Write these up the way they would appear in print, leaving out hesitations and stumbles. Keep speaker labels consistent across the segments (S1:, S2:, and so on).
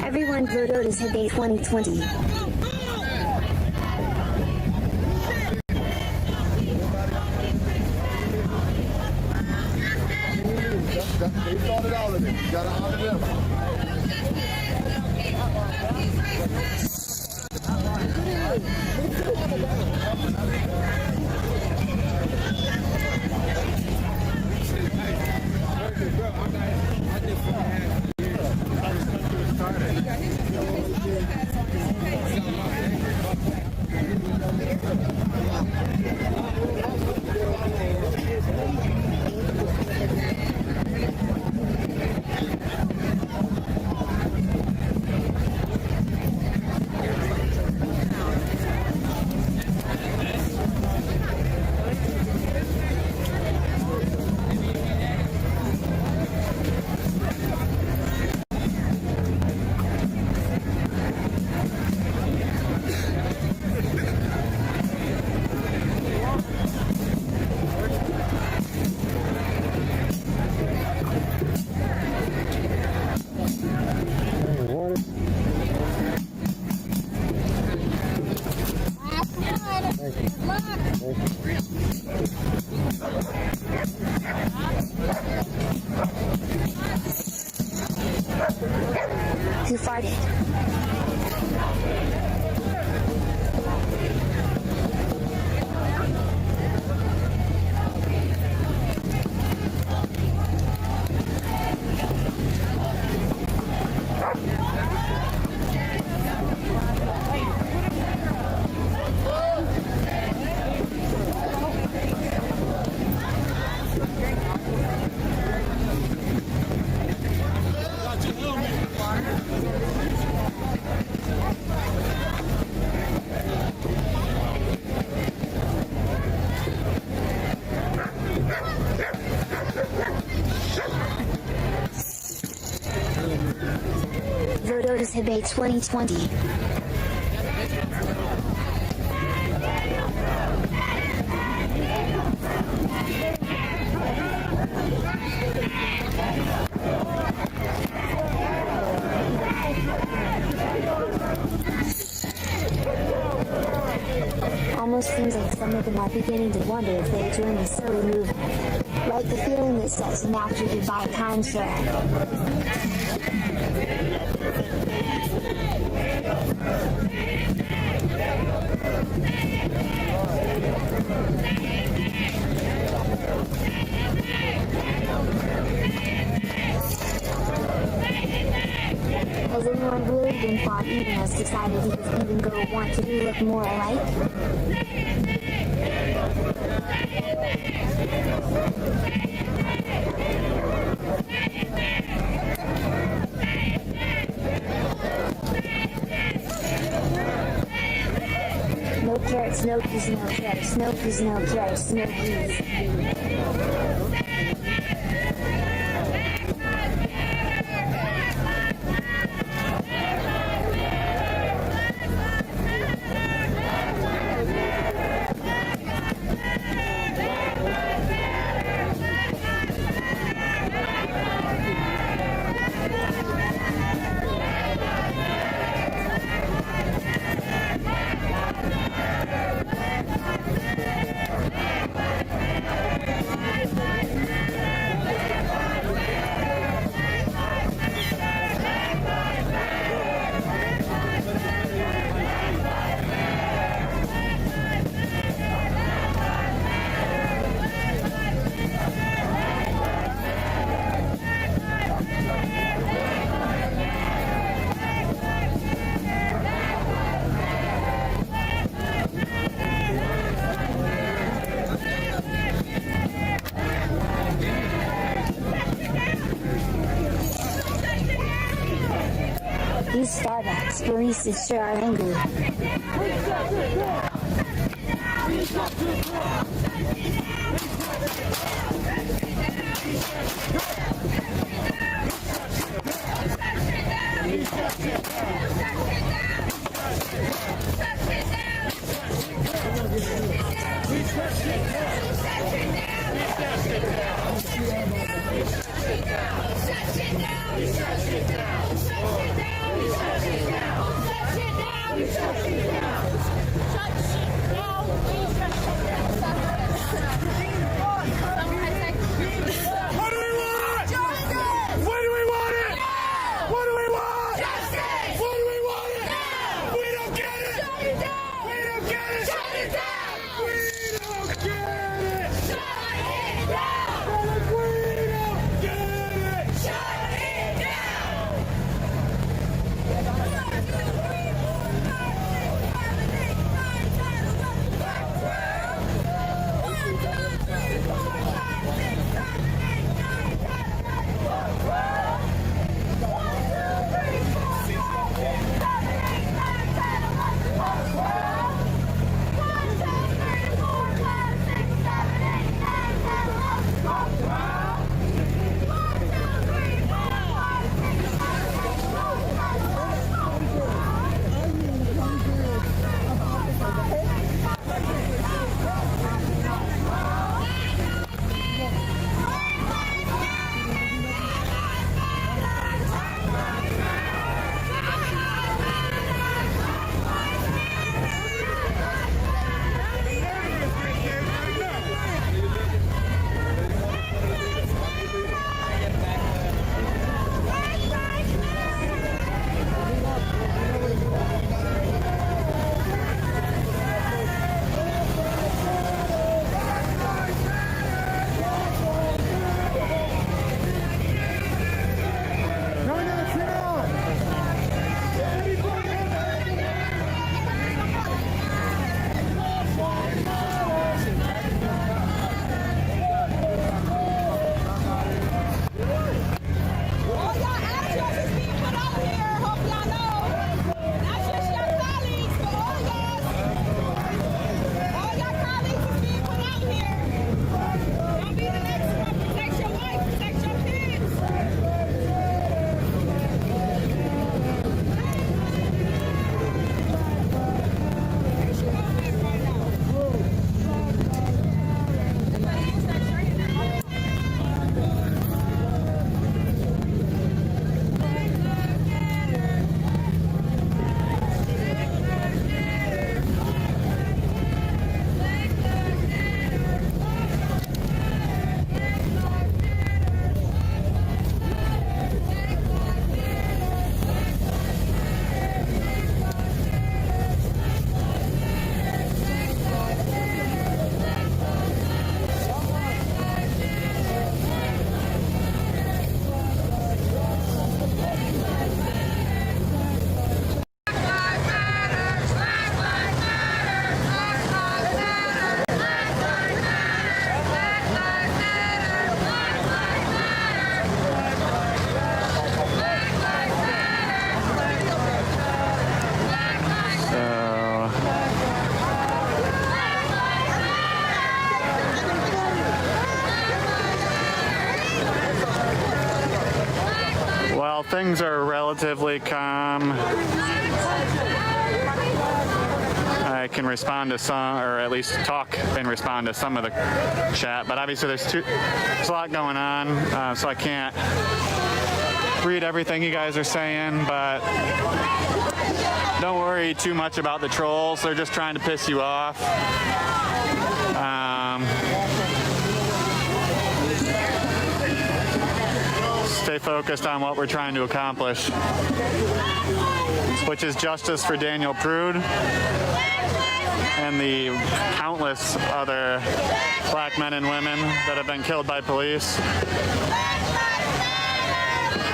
S1: Everyone vote Otis Higay 2020.
S2: They started all of it. You gotta honor them.
S1: Who farted? Vote Otis Higay 2020. Almost seems like some of them are beginning to wonder if they join the silly movement. Like the feeling that sets them after goodbye timeshare. Has anyone really been fought even has decided he was even going to want to look more alike? No carrots, no peas, no carrots, no peas, no carrots, no peas. police sure are angry.
S3: Things are relatively calm. I can respond to some, or at least talk and respond to some of the chat, but obviously there's a lot going on, so I can't read everything you guys are saying, but don't worry too much about the trolls. They're just trying to piss you off. Stay focused on what we're trying to accomplish, which is justice for Daniel Prude and the countless other black men and women that have been killed by police,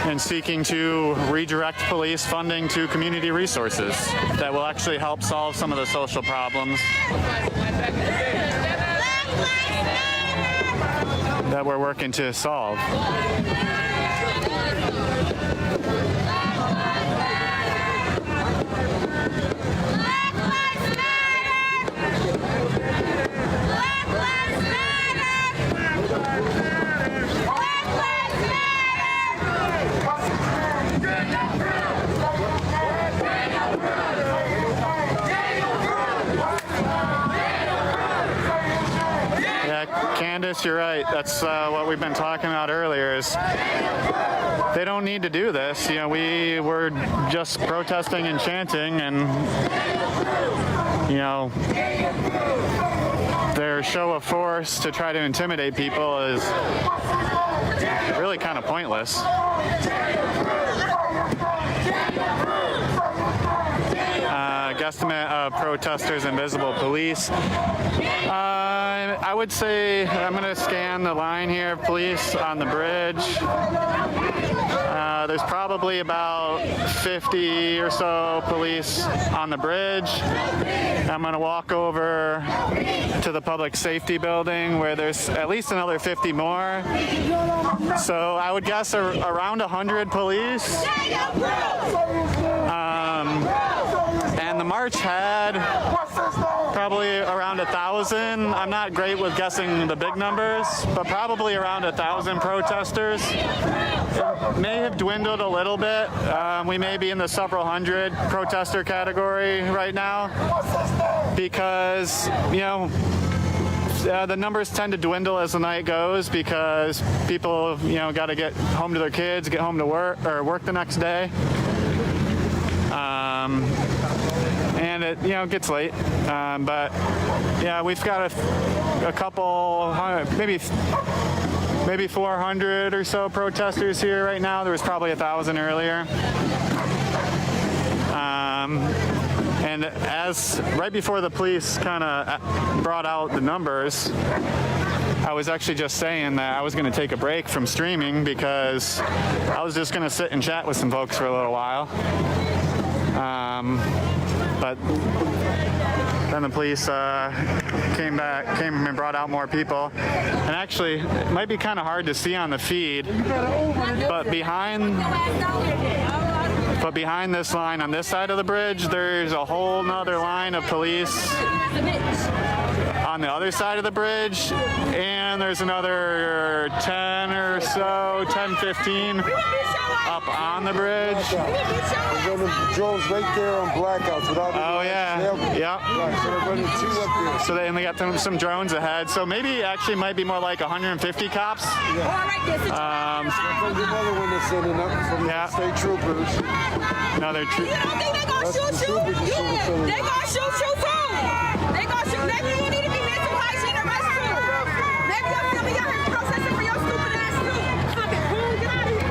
S3: and seeking to redirect police funding to community resources that will actually help solve some of the social problems that we're working to solve. Chris, you're right. That's what we've been talking about earlier is they don't need to do this. You know, we were just protesting and chanting, and, you know, their show of force to try to intimidate people is really kind of pointless. Guesstimate of protesters and visible police. I would say I'm going to scan the line here of police on the bridge. There's probably about 50 or so police on the bridge. I'm going to walk over to the public safety building where there's at least another 50 more. So I would guess around 100 police. And the march had probably around 1,000. I'm not great with guessing the big numbers, but probably around 1,000 protesters. It may have dwindled a little bit. We may be in the several hundred protester category right now because, you know, the numbers tend to dwindle as the night goes because people, you know, got to get home to their kids, get home to work or work the next day. And it, you know, gets late, but yeah, we've got a couple, maybe 400 or so protesters here right now. There was probably 1,000 earlier. And as right before the police kind of brought out the numbers, I was actually just saying that I was going to take a break from streaming because I was just going to sit and chat with some folks for a little while. But then the police came and brought out more people. And actually, it might be kind of hard to see on the feed, but behind this line on this side of the bridge, there's a whole nother line of police on the other side of the bridge, and there's another 10 or so, 10, 15 up on the bridge.
S2: There's the drones right there on blackouts without.
S3: Oh yeah, yeah.
S2: So they're running 2 up there.
S3: So they got some drones ahead. So maybe actually might be more like 150 cops.
S2: There's another one that's sending up from the state troopers.
S3: Another troop.
S4: You don't think they gonna shoot you? They gonna shoot you too. They gonna shoot. Maybe you need to be mental hygiene arrested. Maybe you're filming out here protesting for your stupid ass too. Fuck it, fool, get out of here.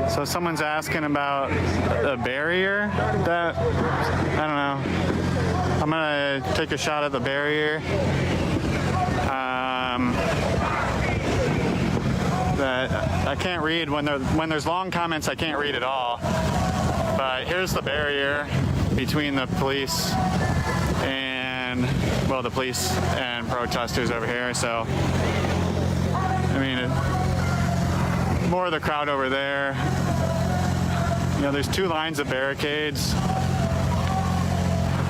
S3: So someone's asking about a barrier that, I don't know. I'm gonna take a shot at the barrier. That I can't read when there's long comments. I can't read at all. But here's the barrier between the police and the police and protesters over here. So I mean, more of the crowd over there. You know, there's 2 lines of barricades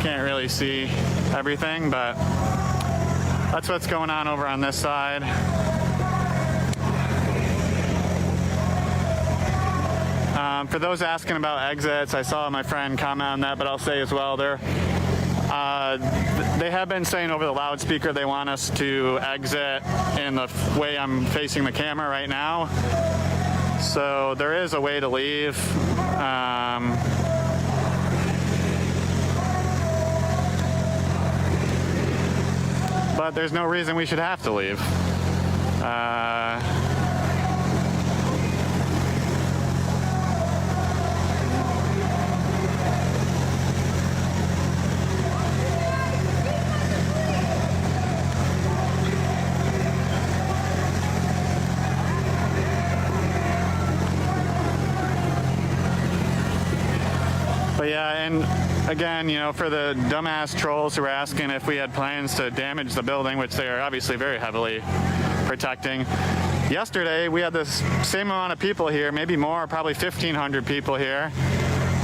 S3: can't really see everything, but that's what's going on over on this side. For those asking about exits, I saw my friend comment on that, but I'll say as well, they have been saying over the loudspeaker they want us to exit in the way I'm facing the camera right now. So there is a way to leave. But there's no reason we should have to leave. But yeah, and again, for the dumbass trolls who are asking if we had plans to damage the building, which they are obviously very heavily protecting. Yesterday, we had the same amount of people here, maybe more, probably 1,500 people here.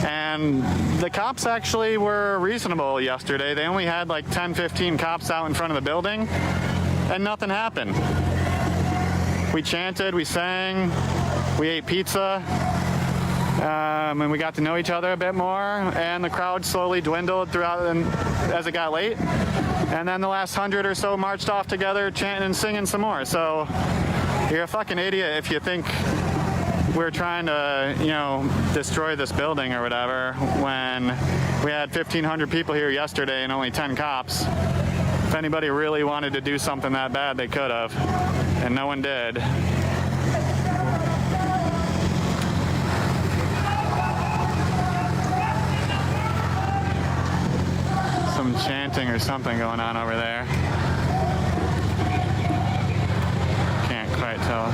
S3: And the cops actually were reasonable yesterday. They only had like 10, 15 cops out in front of the building, and nothing happened. We chanted, we sang, we ate pizza. And we got to know each other a bit more, and the crowd slowly dwindled throughout as it got late. And then the last 100 or so marched off together, chanting and singing some more. So you're a fucking idiot if you think we're trying to, destroy this building or whatever, when we had 1,500 people here yesterday and only 10 cops. If anybody really wanted to do something that bad, they could have, and no one did. Some chanting or something going on over there. Can't quite tell.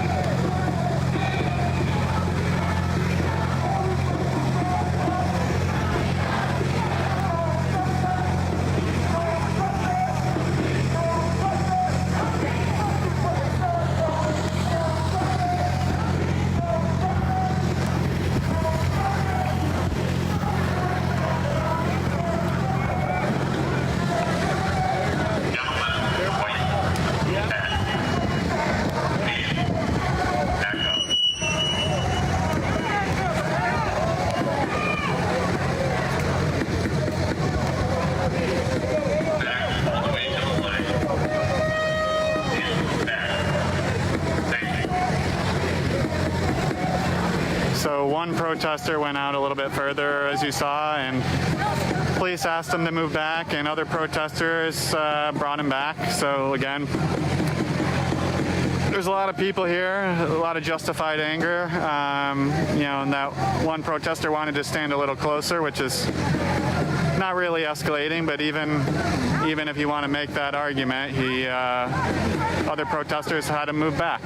S3: So one protester went out a little bit further, as you saw, and police asked him to move back, and other protesters brought him back. So again, there's a lot of people here, a lot of justified anger. And that one protester wanted to stand a little closer, which is not really escalating, but even if you want to make that argument, other protesters had to move back.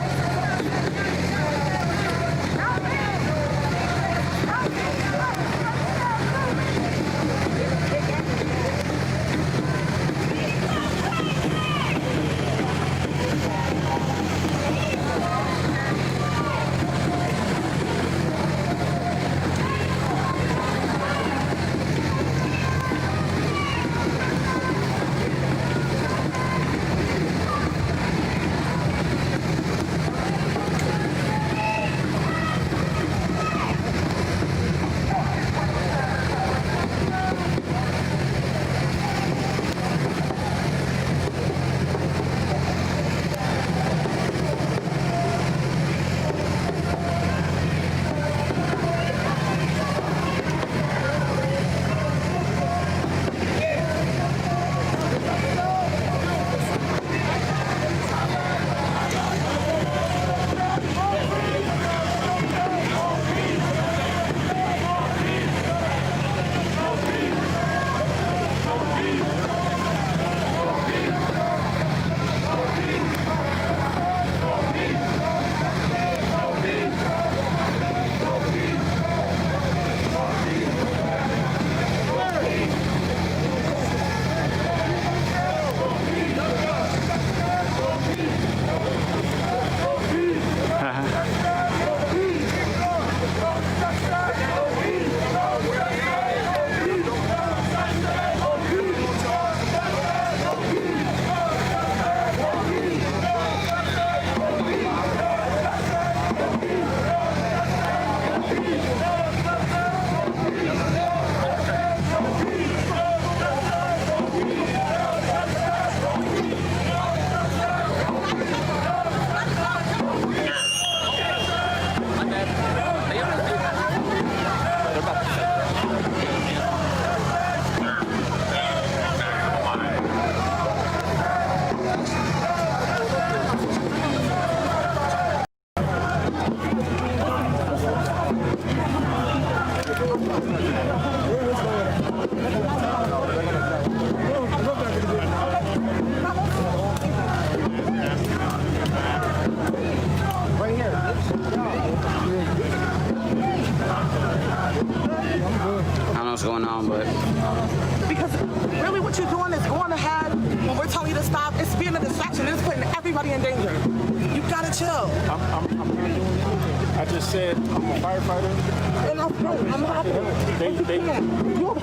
S5: going on, but
S6: because really what you're doing is going ahead when we're telling you to stop. It's being a distraction. It's putting everybody in danger. You gotta chill.
S2: I'm not doing anything. I just said I'm a firefighter.
S6: And I'm happy. You're a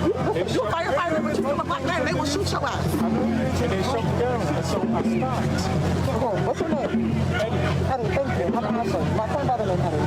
S6: firefighter, but you look like that. They will shoot your ass.
S2: I know they shut me down, and so I stopped.
S6: What's your name? Eddie. Eddie, thank you. Have a nice day. My friend by the name Eddie.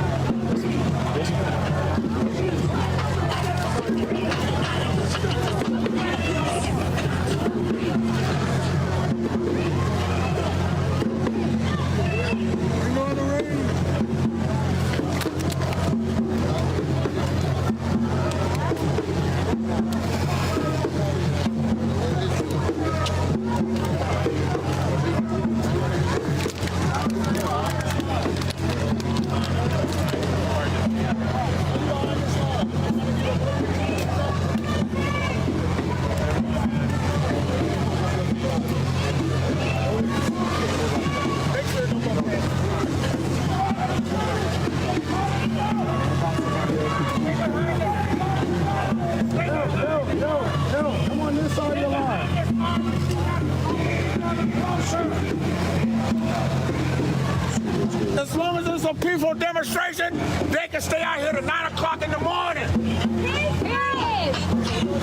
S7: As long as it's a peaceful demonstration, they can stay out here to 9 o'clock in the morning.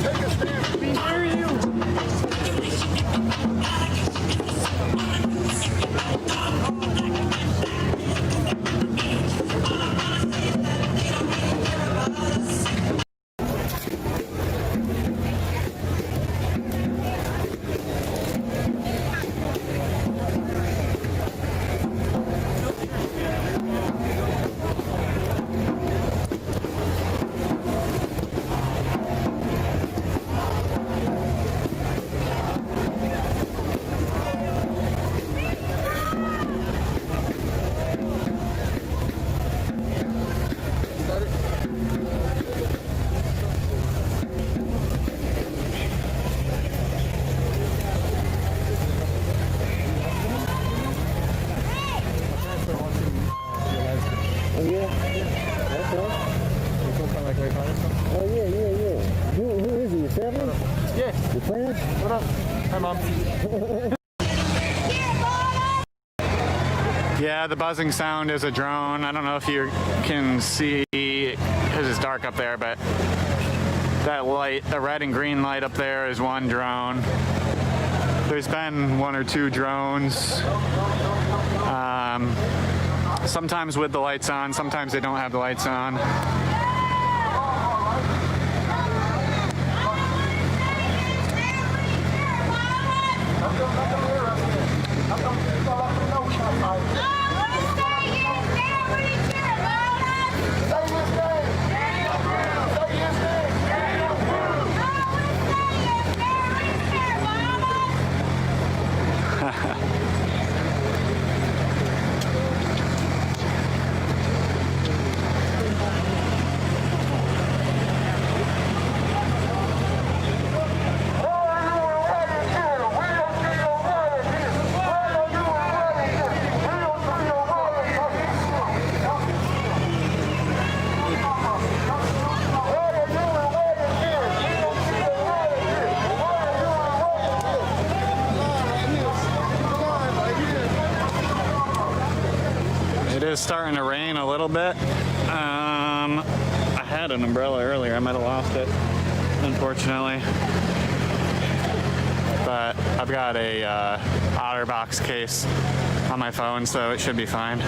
S7: Take a stand. We hear you.
S3: Yeah, the buzzing sound is a drone. I don't know if you can see, because it's dark up there, but that light, the red and green light up there is one drone. There's been 1 or 2 drones. Sometimes with the lights on, sometimes they don't have the lights on. It is starting to rain a little bit. I had an umbrella earlier. I might have lost it, unfortunately. But I've got a OtterBox case on my phone, so it should be fine.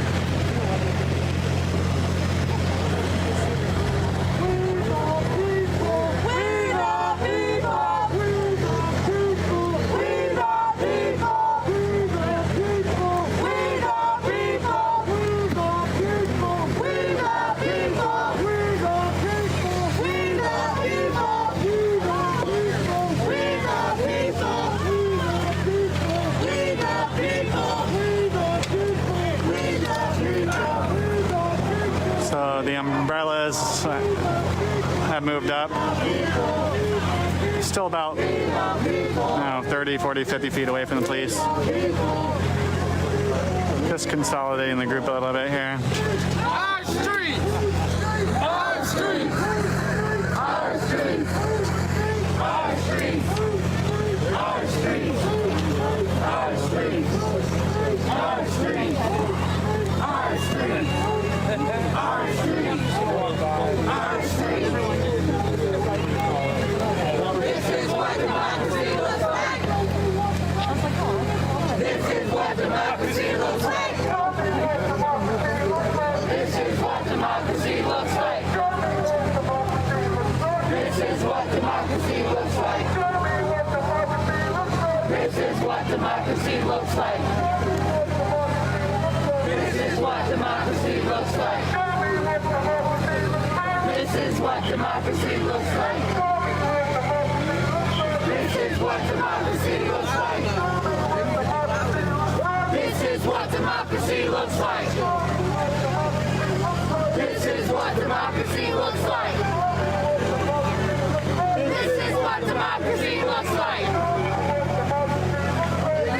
S3: The umbrellas have moved up. Still about 30, 40, 50 feet away from the police. Just consolidating the group a little bit here.
S7: Our street! Our street! Our street!
S5: democracy looks like. This is what democracy looks like. This is what democracy looks like. This is what democracy looks like. This is what democracy looks like. This is what democracy looks like. This is what democracy looks like.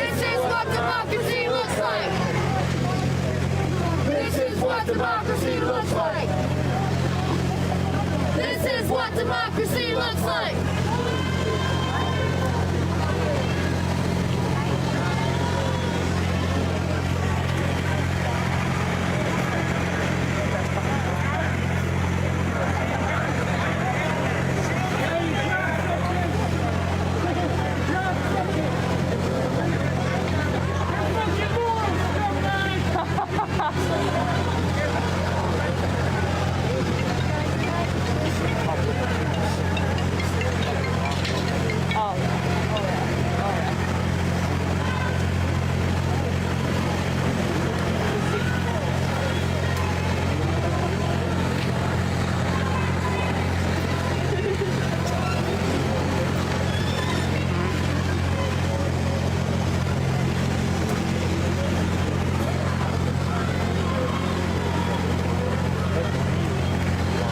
S5: This is what democracy looks like. This is what democracy looks like. This is what democracy looks like.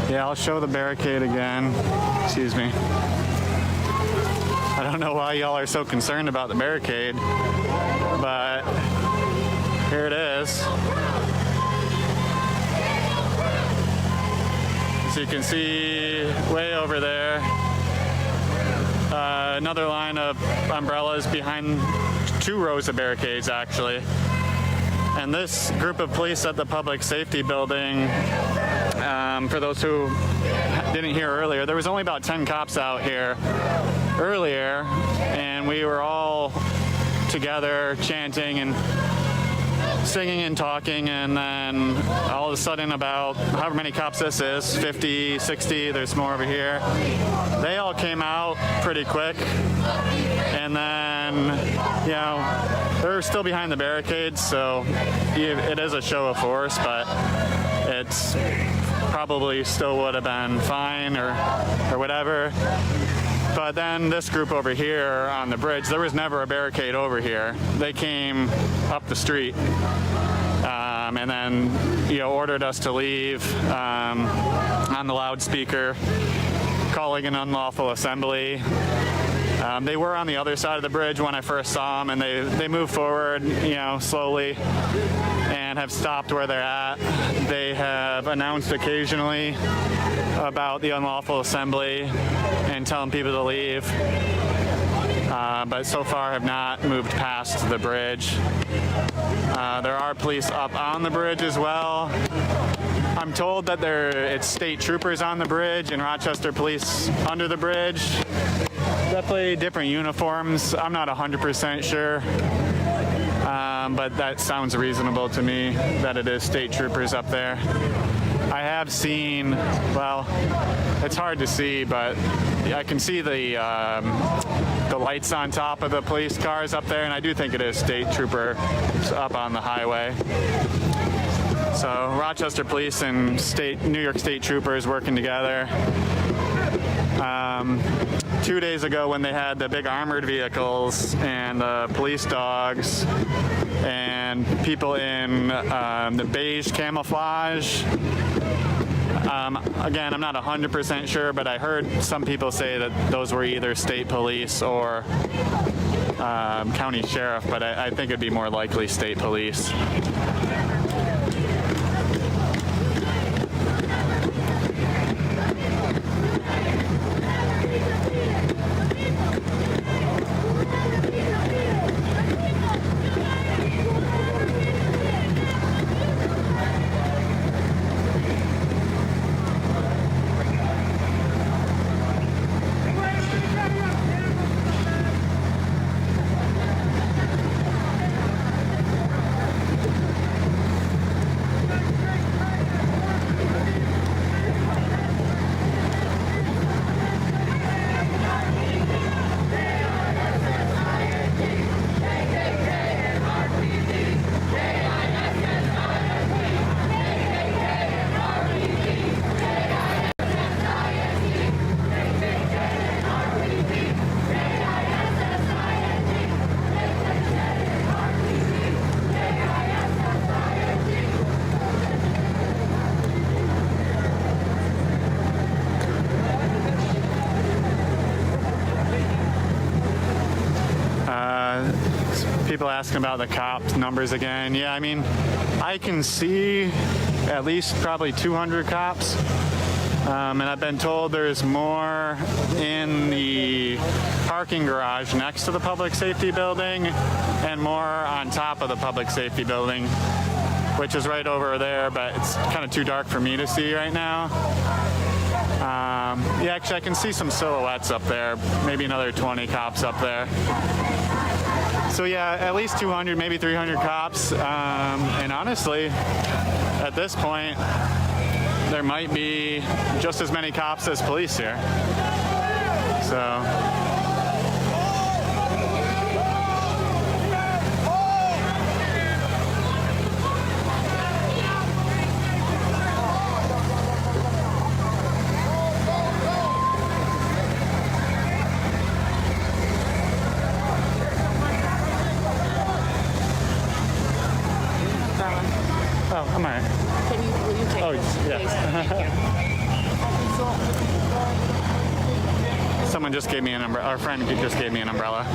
S3: Yeah, I'll show the barricade again. Excuse me. I don't know why y'all are so concerned about the barricade, but here it is. So you can see way over there, another line of umbrellas behind 2 rows of barricades actually. And this group of police at the public safety building, for those who didn't hear earlier, there was only about 10 cops out here earlier, and we were all together chanting and singing and talking, and then all of a sudden, about however many cops this is, 50, 60, there's more over here, they all came out pretty quick, and then, you know, they're still behind the barricades, so it is a show of force, but it's probably still would have been fine or whatever. But then this group over here on the bridge, there was never a barricade over here. They came up the street and then, you know, ordered us to leave on the loudspeaker, calling an unlawful assembly. They were on the other side of the bridge when I first saw them, and they moved forward, you know, slowly, and have stopped where they're at. They have announced occasionally about the unlawful assembly and telling people to leave, but so far have not moved past the bridge. There are police up on the bridge as well. I'm told that it's state troopers on the bridge and Rochester police under the bridge. Definitely different uniforms. I'm not 100% sure, but that sounds reasonable to me that it is state troopers up there. I have seen, well, it's hard to see, but I can see the lights on top of the police cars up there, and I do think it is state troopers up on the highway. So Rochester police and New York State troopers working together. 2 days ago when they had the big armored vehicles and the police dogs and people in the beige camouflage. Again, I'm not 100% sure, but I heard some people say that those were either state police or county sheriff, but I think it'd be more likely state police. people asking about the cops numbers again. Yeah, I mean, I can see at least probably 200 cops. And I've been told there's more in the parking garage next to the public safety building and more on top of the public safety building, which is right over there, but it's kind of too dark for me to see right now. Yeah, actually I can see some silhouettes up there, maybe another 20 cops up there. So yeah, at least 200, maybe 300 cops. And honestly, at this point, there might be just as many cops as police here. So. Oh, I'm all right.
S4: Will you take this?
S3: Yeah. Someone just gave me an umbrella. Our friend just gave me an umbrella.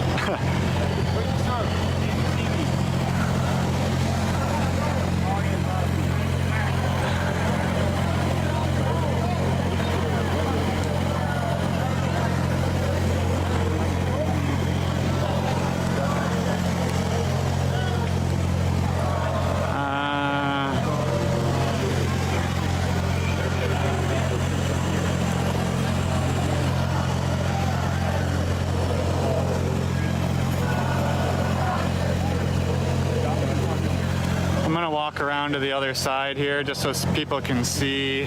S3: I'm gonna walk around to the other side here just so people can see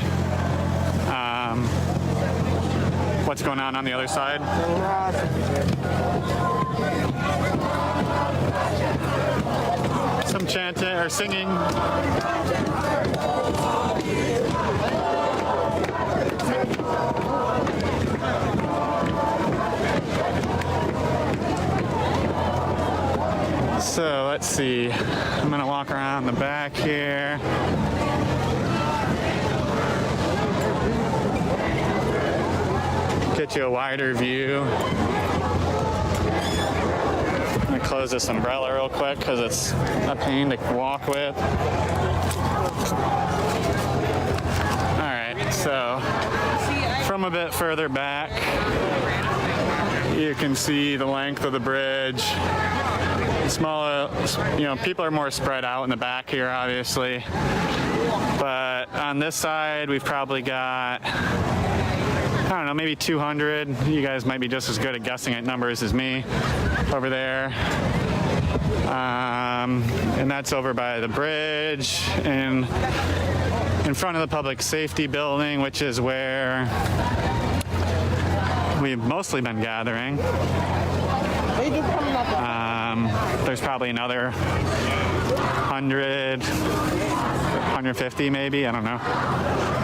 S3: what's going on the other side. Some chanting or singing. So let's see, I'm gonna walk around the back here. Get you a wider view. I'm gonna close this umbrella real quick because it's a pain to walk with. All right, so from a bit further back, you can see the length of the bridge. Smaller, people are more spread out in the back here, obviously. But on this side, we've probably got, I don't know, maybe 200. You guys might be just as good at guessing at numbers as me over there. And that's over by the bridge and in front of the public safety building, which is where we've mostly been gathering. There's probably another 100, 150 maybe, I don't know.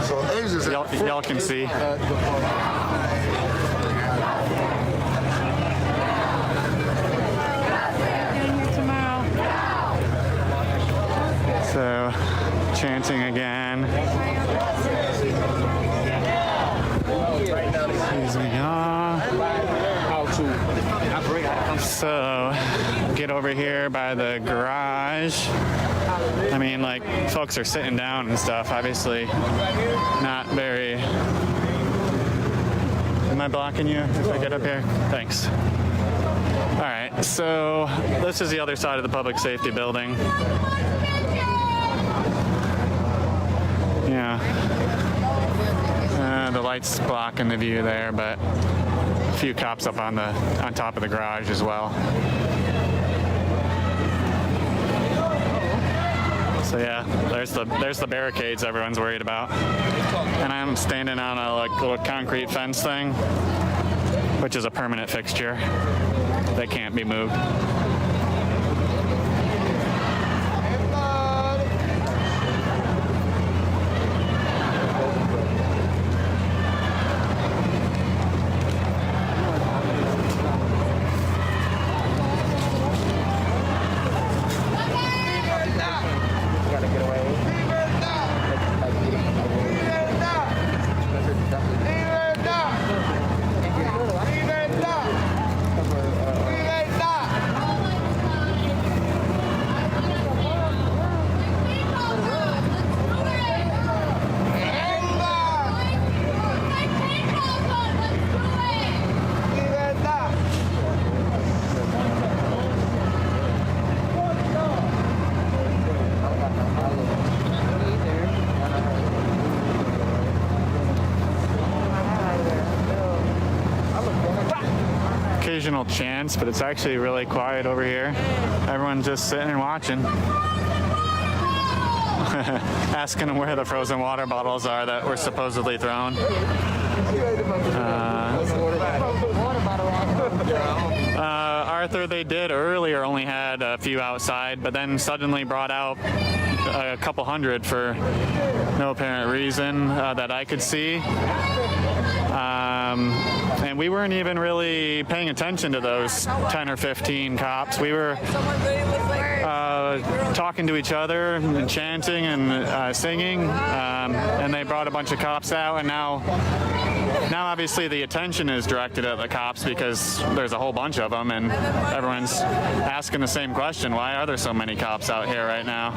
S3: So y'all can see. So, chanting again. Excuse me, So, get over here by the garage. I mean, like, folks are sitting down and stuff, obviously not very... Am I blocking you if I get up here? Thanks. All right, so this is the other side of the public safety building. Yeah. The light's blocking the view there, but a few cops up on top of the garage as well. So yeah, there's the barricades everyone's worried about. And I'm standing on a little concrete fence thing, which is a permanent fixture that can't be moved. occasional chants, but it's actually really quiet over here. Everyone's just sitting and watching. Asking them where the frozen water bottles are that were supposedly thrown. Arthur, they did earlier only had a few outside, but then suddenly brought out a couple hundred for no apparent reason that I could see. And we weren't even really paying attention to those 10 or 15 cops. We were talking to each other and chanting and singing, and they brought a bunch of cops out, and now obviously the attention is directed at the cops because there's a whole bunch of them, and everyone's asking the same question: why are there so many cops out here right now?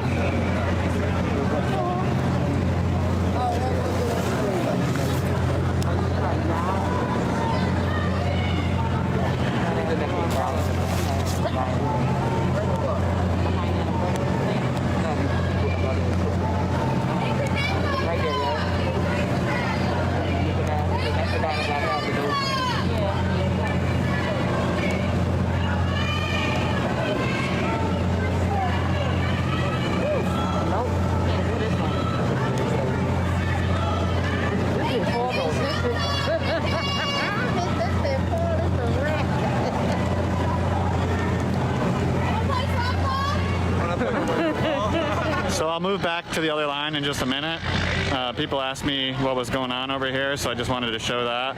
S3: So I'll move back to the other line in just a minute. People asked me what was going on over here, so I just wanted to show that.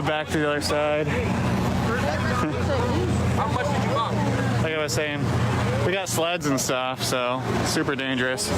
S3: Back to the other side.
S7: How much did you buy?
S3: Like I was saying, we got sleds and stuff, so super dangerous.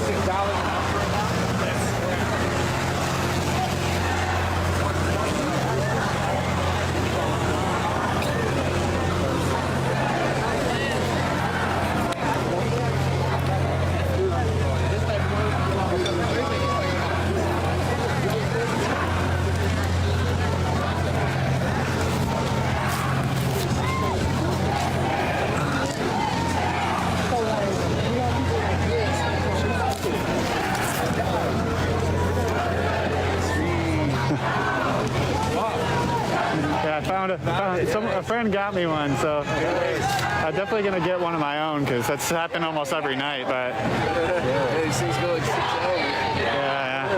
S3: A friend got me one, so I'm definitely gonna get one of my own because that's happened almost every night. But
S2: Yeah, these things go like 6 hours.
S3: yeah.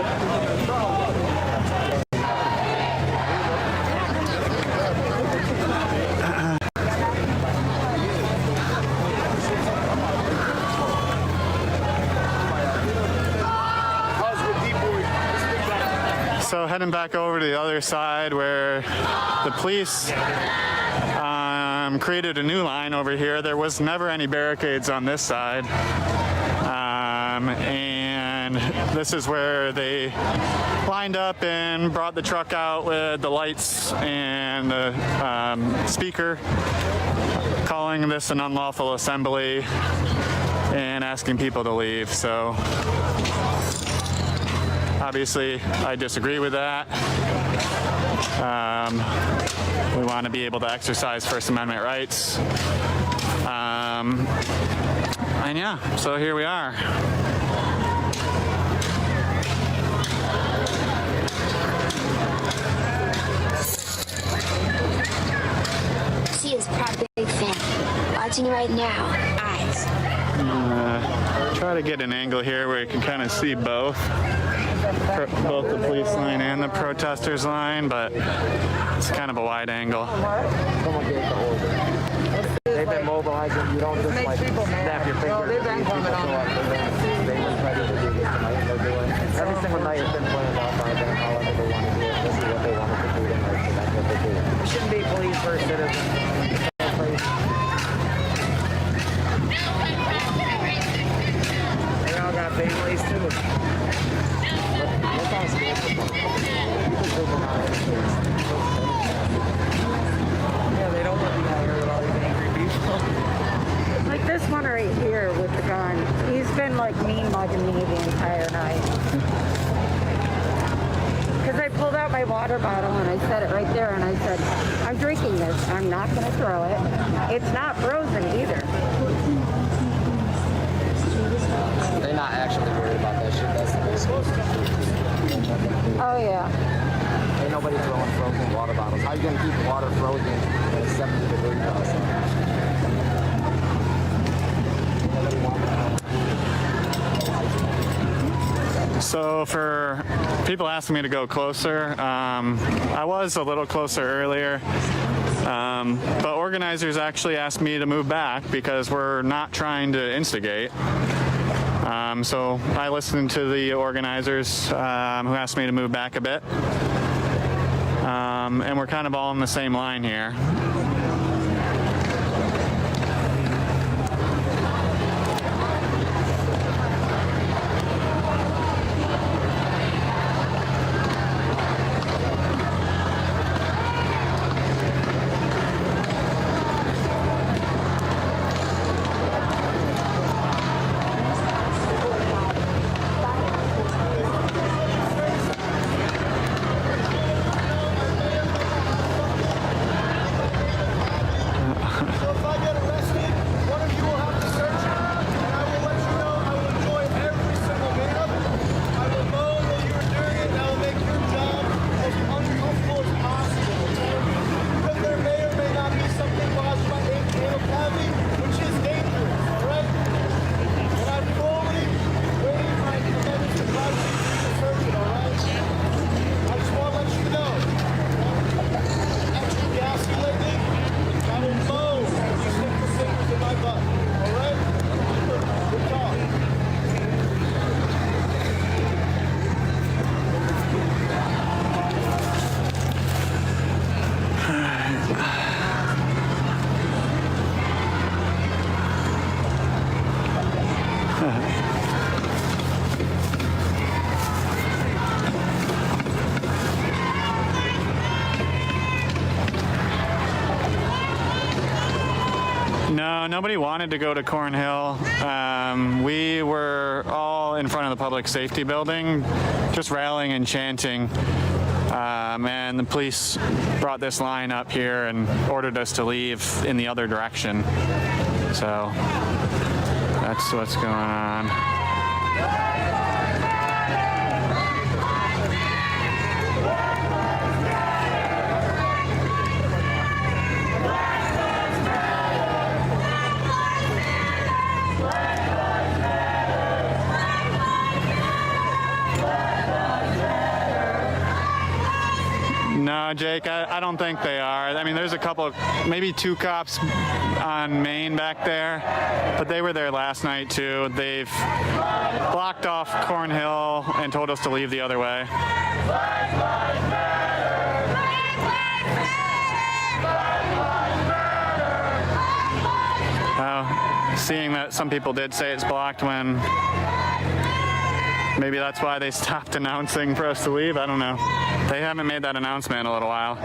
S3: So heading back over to the other side where the police created a new line over here. There was never any barricades on this side. And and this is where they lined up and brought the truck out with the lights and the speaker, calling this an unlawful assembly and asking people to leave. So obviously I disagree with that. We want to be able to exercise First Amendment rights. And yeah, so here we are.
S1: She is a proud big fan. Watching right now. Eyes.
S3: Try to get an angle here where you can kind of see both the police line and the protesters line, but it's kind of a wide angle.
S8: Someone gave the order. They've been mobilizing. You don't just like snap your fingers.
S6: No, they've been coming on.
S8: They were ready to do this tonight, and they're doing every single night. It's been planned out by them. However they want to do it. This is what they wanted to do tonight, so that's what they do. It shouldn't be police versus citizens. They all got families too. That's all good. Yeah, they don't want to be out here with all these angry people.
S9: Like this one right here with the gun. He's been like mean mugging me the entire night. Because I pulled out my water bottle and I set it right there and I said, I'm drinking this. I'm not going to throw it. It's not frozen either.
S8: They're not actually worried about that shit. That's the excuse.
S9: Oh yeah.
S8: Ain't nobody throwing frozen water bottles. How you gonna keep water frozen at 70 degrees outside?
S3: So for people asking me to go closer, I was a little closer earlier, but organizers actually asked me to move back because we're not trying to instigate. So I listened to the organizers who asked me to move back a bit, and we're kind of all in the same line here. No, nobody wanted to go to Cornhill. We were all in front of the public safety building, just rallying and chanting. And the police brought this line up here and ordered us to leave in the other direction. So that's what's going on. No, Jake, I don't think they are. I mean, there's a couple, maybe 2 cops on Main back there, but they were there last night too. They've blocked off Cornhill and told us to leave the other way. Seeing that some people did say it's blocked when Maybe that's why they stopped announcing for us to leave. I don't know. They haven't made that announcement in a little while.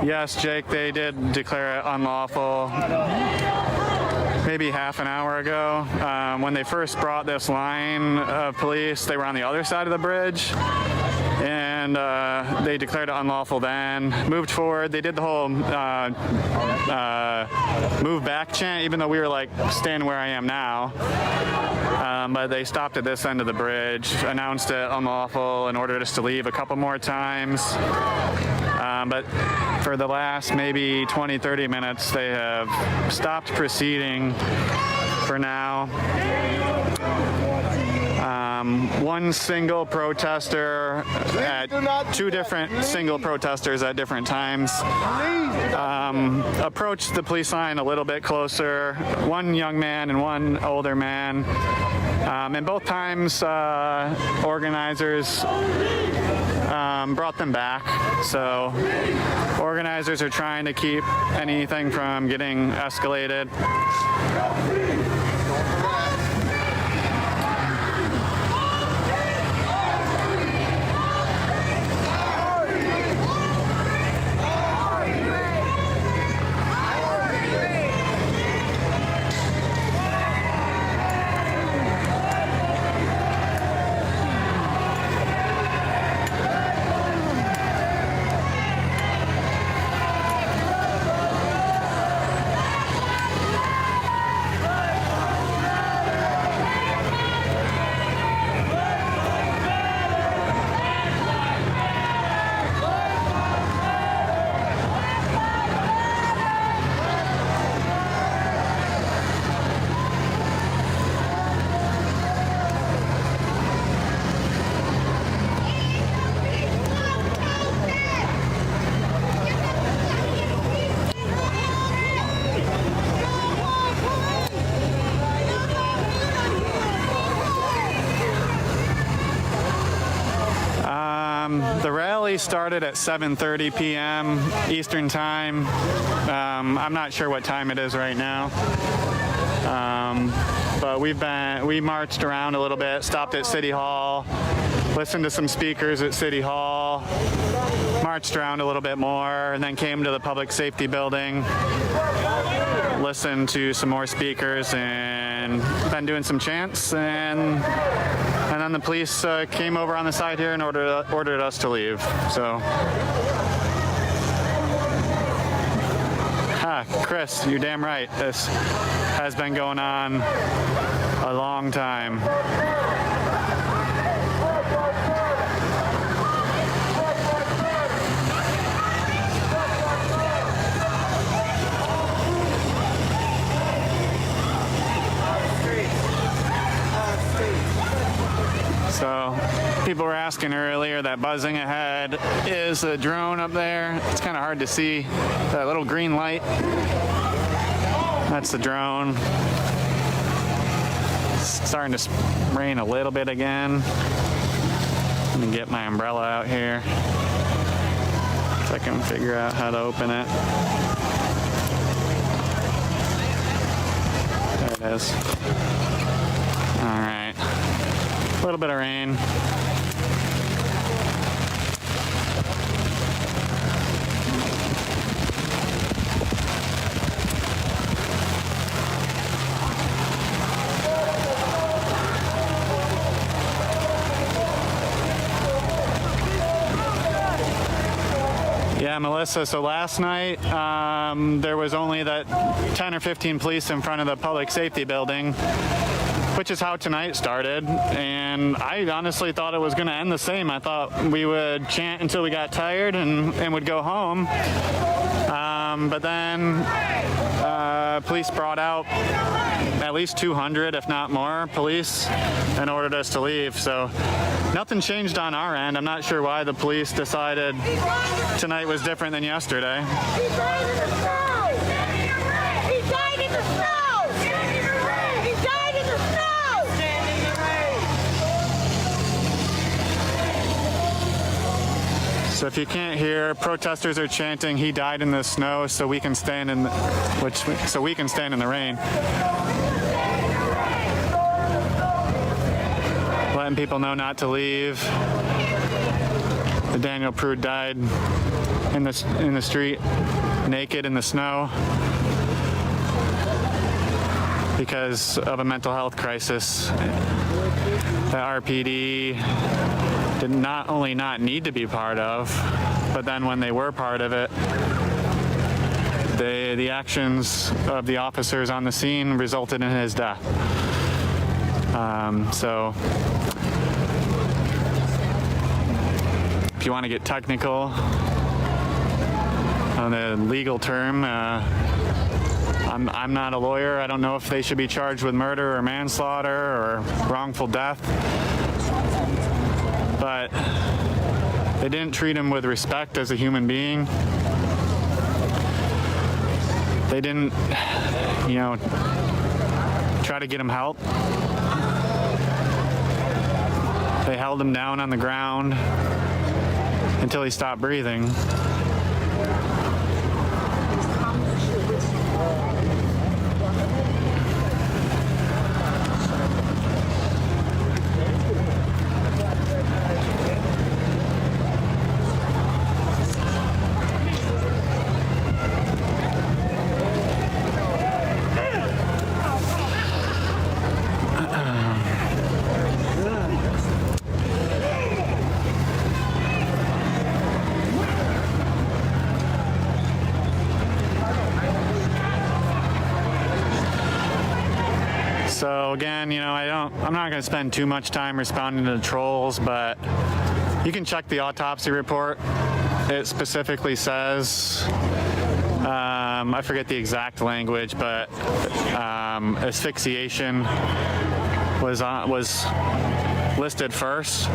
S3: Yes, Jake, they did declare it unlawful maybe half an hour ago. When they first brought this line of police, they were on the other side of the bridge, and they declared it unlawful then. Moved forward, they did the whole move back chant, even though we were like standing where I am now. But they stopped at this end of the bridge, announced it unlawful, and ordered us to leave a couple more times. But for the last maybe 20-30 minutes, they have stopped proceeding for now. One single protester two different single protesters at different times approached the police line a little bit closer. One young man and one older man. And both times organizers brought them back. So organizers are trying to keep anything from getting escalated. The rally started at 7:30 p.m. Eastern Time. I'm not sure what time it is right now. But we marched around a little bit, stopped at City Hall, listened to some speakers at City Hall, marched around a little bit more, and then came to the Public Safety Building, listened to some more speakers, and been doing some chants, and then the police came over on the side here and ordered us to leave. So, Chris, you're damn right. This has been going on a long time. So people were asking earlier, that buzzing ahead is a drone up there. It's kind of hard to see that little green light. That's the drone. It's starting to rain a little bit again. Let me get my umbrella out here so I can figure out how to open it. There it is. All right. A little bit of rain. Yeah, Melissa, so last night there was only that 10 or 15 police in front of the public safety building, which is how tonight started, and I honestly thought it was going to end the same. I thought we would chant until we got tired and would go home, but then police brought out at least 200, if not more, police and ordered us to leave. So nothing changed on our end. I'm not sure why the police decided tonight was different than yesterday.
S5: He died in the snow! He died in the snow! He died in the snow!
S3: So if you can't hear, protesters are chanting, "He died in the snow, so we can stand in the rain." Letting people know not to leave. The Daniel Prude died in the street, naked in the snow, because of a mental health crisis that RPD did not only not need to be part of, but then when they were part of it, the actions of the officers on the scene resulted in his death. So if you want to get technical on the legal term, I'm not a lawyer. I don't know if they should be charged with murder or manslaughter or wrongful death, but they didn't treat him with respect as a human being. They didn't, try to get him help. They held him down on the ground until he stopped breathing. So again, I'm not going to spend too much time responding to the trolls, but you can check the autopsy report. It specifically says, I forget the exact language, but asphyxiation was listed first.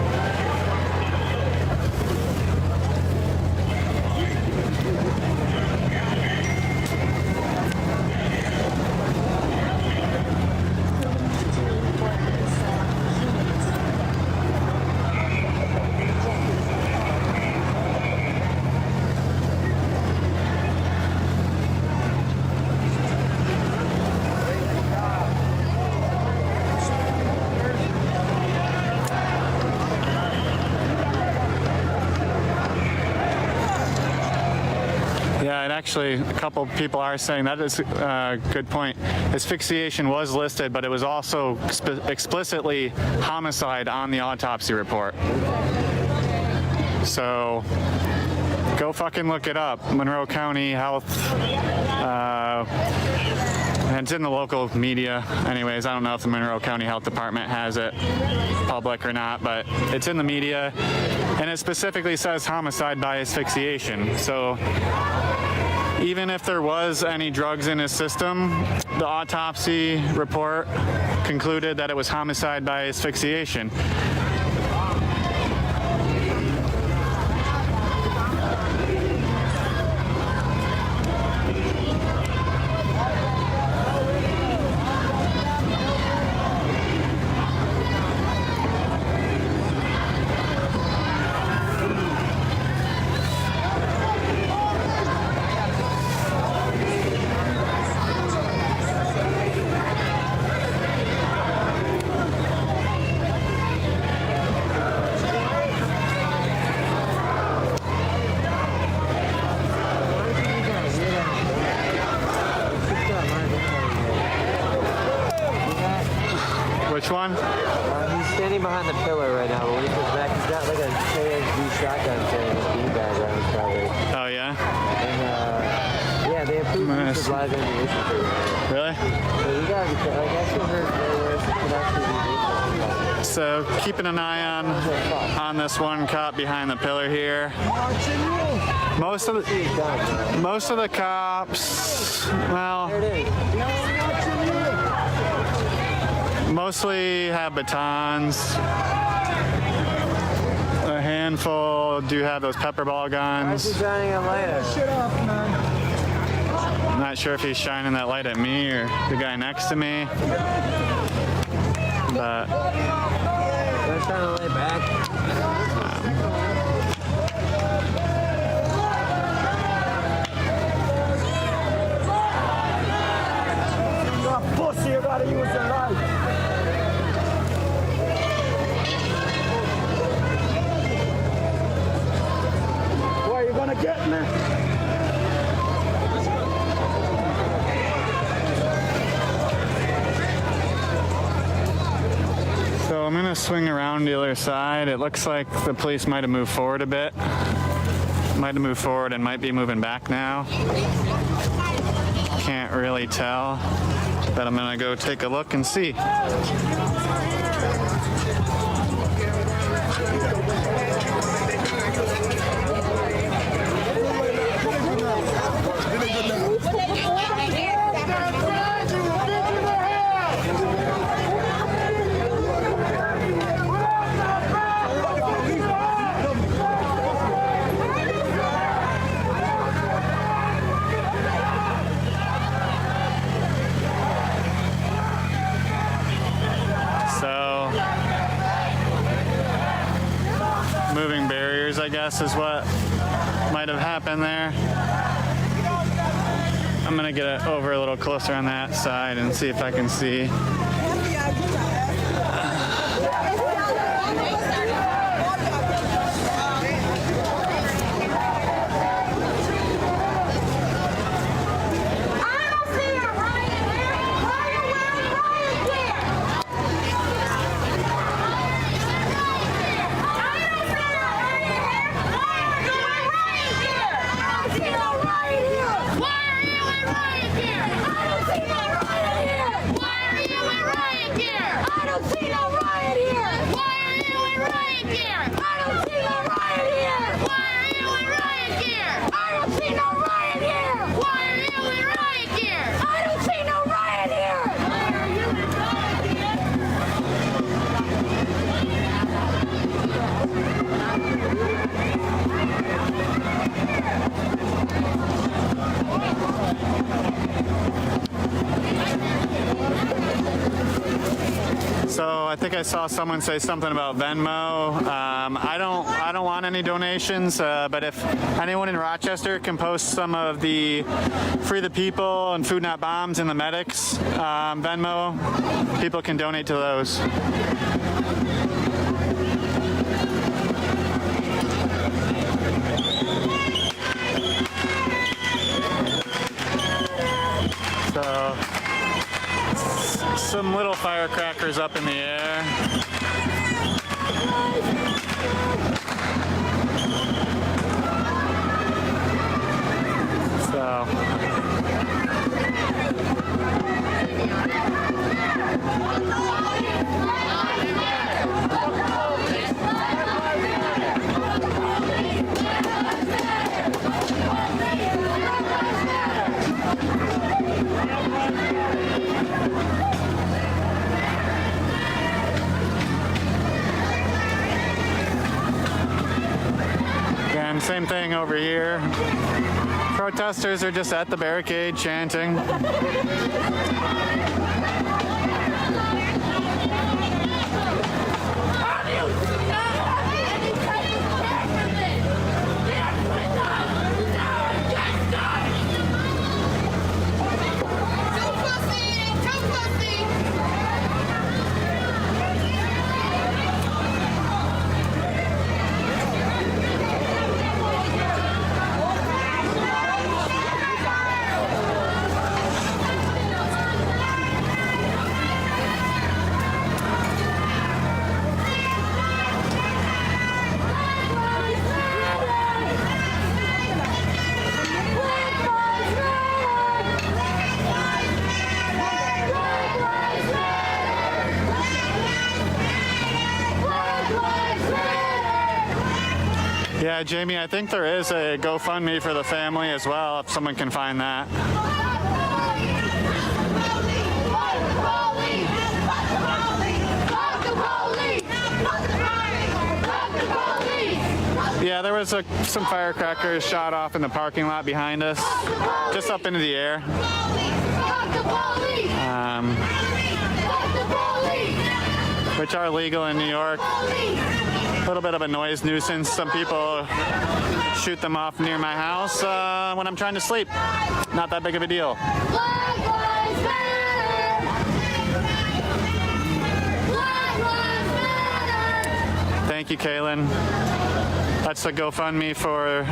S3: Actually, a couple people are saying that is a good point. Asphyxiation was listed, but it was also explicitly homicide on the autopsy report. So go fucking look it up. Monroe County Health, and it's in the local media. Anyways, I don't know if the Monroe County Health Department has it public or not, but it's in the media, and it specifically says homicide by asphyxiation. So even if there was any drugs in his system, the autopsy report concluded that it was homicide by asphyxiation. Which one?
S8: He's standing behind the pillar right now. When he comes back, he's got like a KSG shotgun thing in the background, probably.
S3: Oh, yeah? Yeah.
S8: And, yeah, they approved use of live ammunition for you.
S3: Really?
S8: So you gotta be careful. Like, I still heard there could actually be lethal.
S3: So keeping an eye on this one cop behind the pillar here. Most of the cops, well, mostly have batons. A handful do have those pepper ball guns.
S8: Why is he shining a light at us?
S3: I'm not sure if he's shining that light at me or the guy next to me. But
S8: Don't shine a light back.
S7: Pussy, you gotta use the light. Where are you gonna get me?
S3: so I'm gonna swing around the other side. It looks like the police might have moved forward a bit. Might have moved forward and might be moving back now. Can't really tell, but I'm gonna go take a look and see. Moving barriers, I guess, is what might have happened there. I'm gonna get over a little closer on that side and see if I can see. So I think I saw someone say something about Venmo. I don't want any donations, but if anyone in Rochester can post some of the Free the People and Food Not Bombs and the medics Venmo, people can donate to those. So some little firecrackers up in the air. So again, same thing over here. Protesters are just at the barricade chanting. Yeah, Jamie, I think there is a GoFundMe for the family as well, if someone can find that. Yeah, there was some firecrackers shot off in the parking lot behind us, just up into the air. Which are legal in New York. A little bit of a noise nuisance. Some people shoot them off near my house when I'm trying to sleep. Not that big of a deal. Thank you, Kaylin. That's the GoFundMe for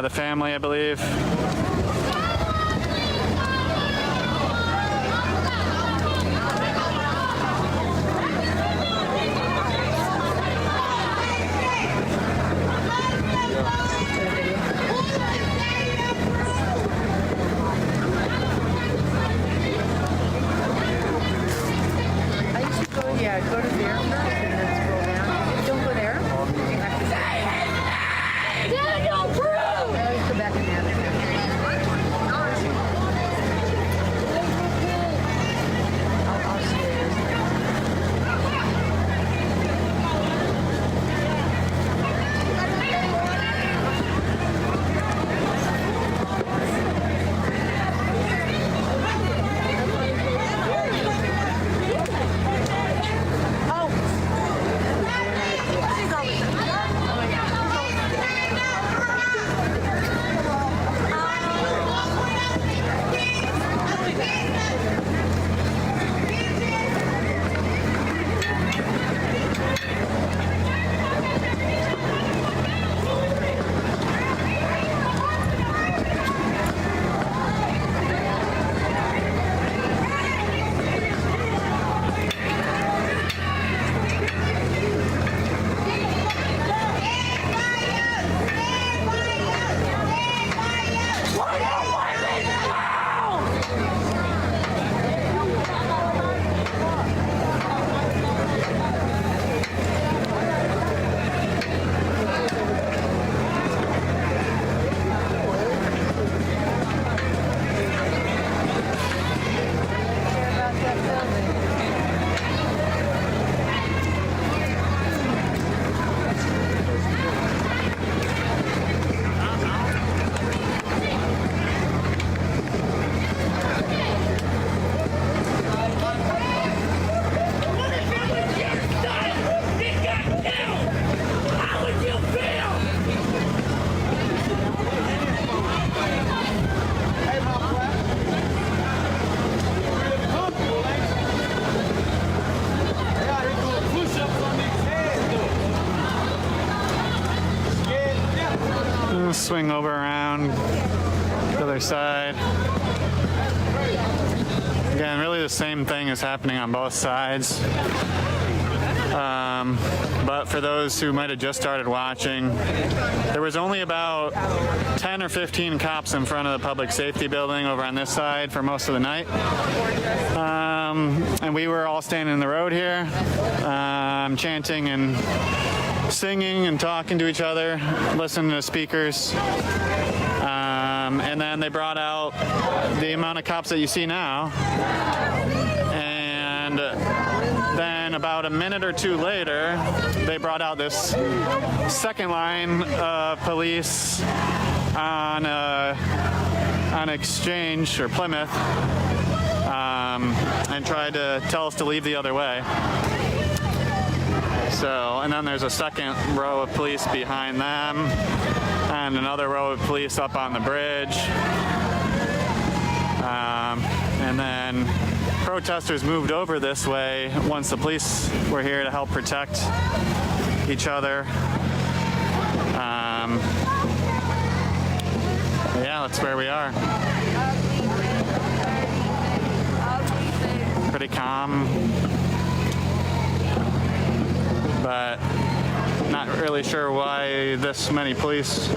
S3: the family, I believe.
S9: Yeah, go to there first and then scroll down. Don't go there. You have to say, Daniel, prove! Let's go back in there. I'll stairs.
S3: Swing over around the other side. Again, really the same thing is happening on both sides. But for those who might have just started watching, there was only about 10 or 15 cops in front of the public safety building over on this side for most of the night. And we were all standing in the road here, chanting and singing and talking to each other, listening to speakers. And then they brought out the amount of cops that you see now. And then about a minute or two later, they brought out this second line of police on Exchange or Plymouth, and tried to tell us to leave the other way. So, and then there's a second row of police behind them, and another row of police up on the bridge. And then protesters moved over this way once the police were here to help protect each other. Yeah, that's where we are. Pretty calm, but not really sure why this many police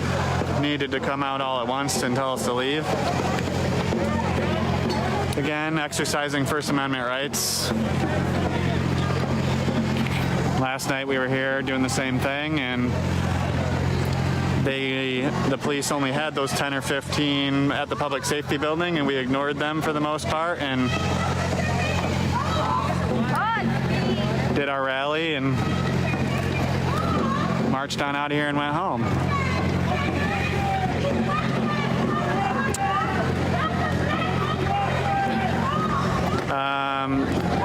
S3: needed to come out all at once and tell us to leave. Again, exercising First Amendment rights. Last night we were here doing the same thing, and the police only had those 10 or 15 at the public safety building, and we ignored them for the most part and did our rally and marched on out of here and went home.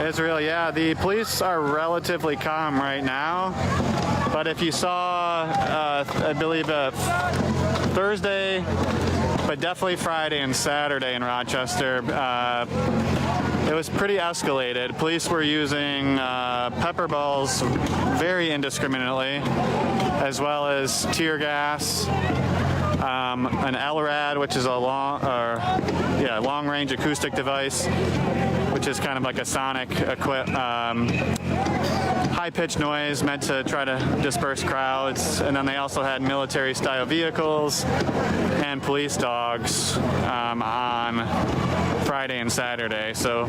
S3: Israel, yeah, the police are relatively calm right now, but if you saw, I believe Thursday, but definitely Friday and Saturday in Rochester, it was pretty escalated. Police were using pepper balls very indiscriminately, as well as tear gas, an LRAD, which is a long-range acoustic device, which is kind of like a sonic high-pitched noise meant to try to disperse crowds. And then they also had military-style vehicles and police dogs on Friday and Saturday. So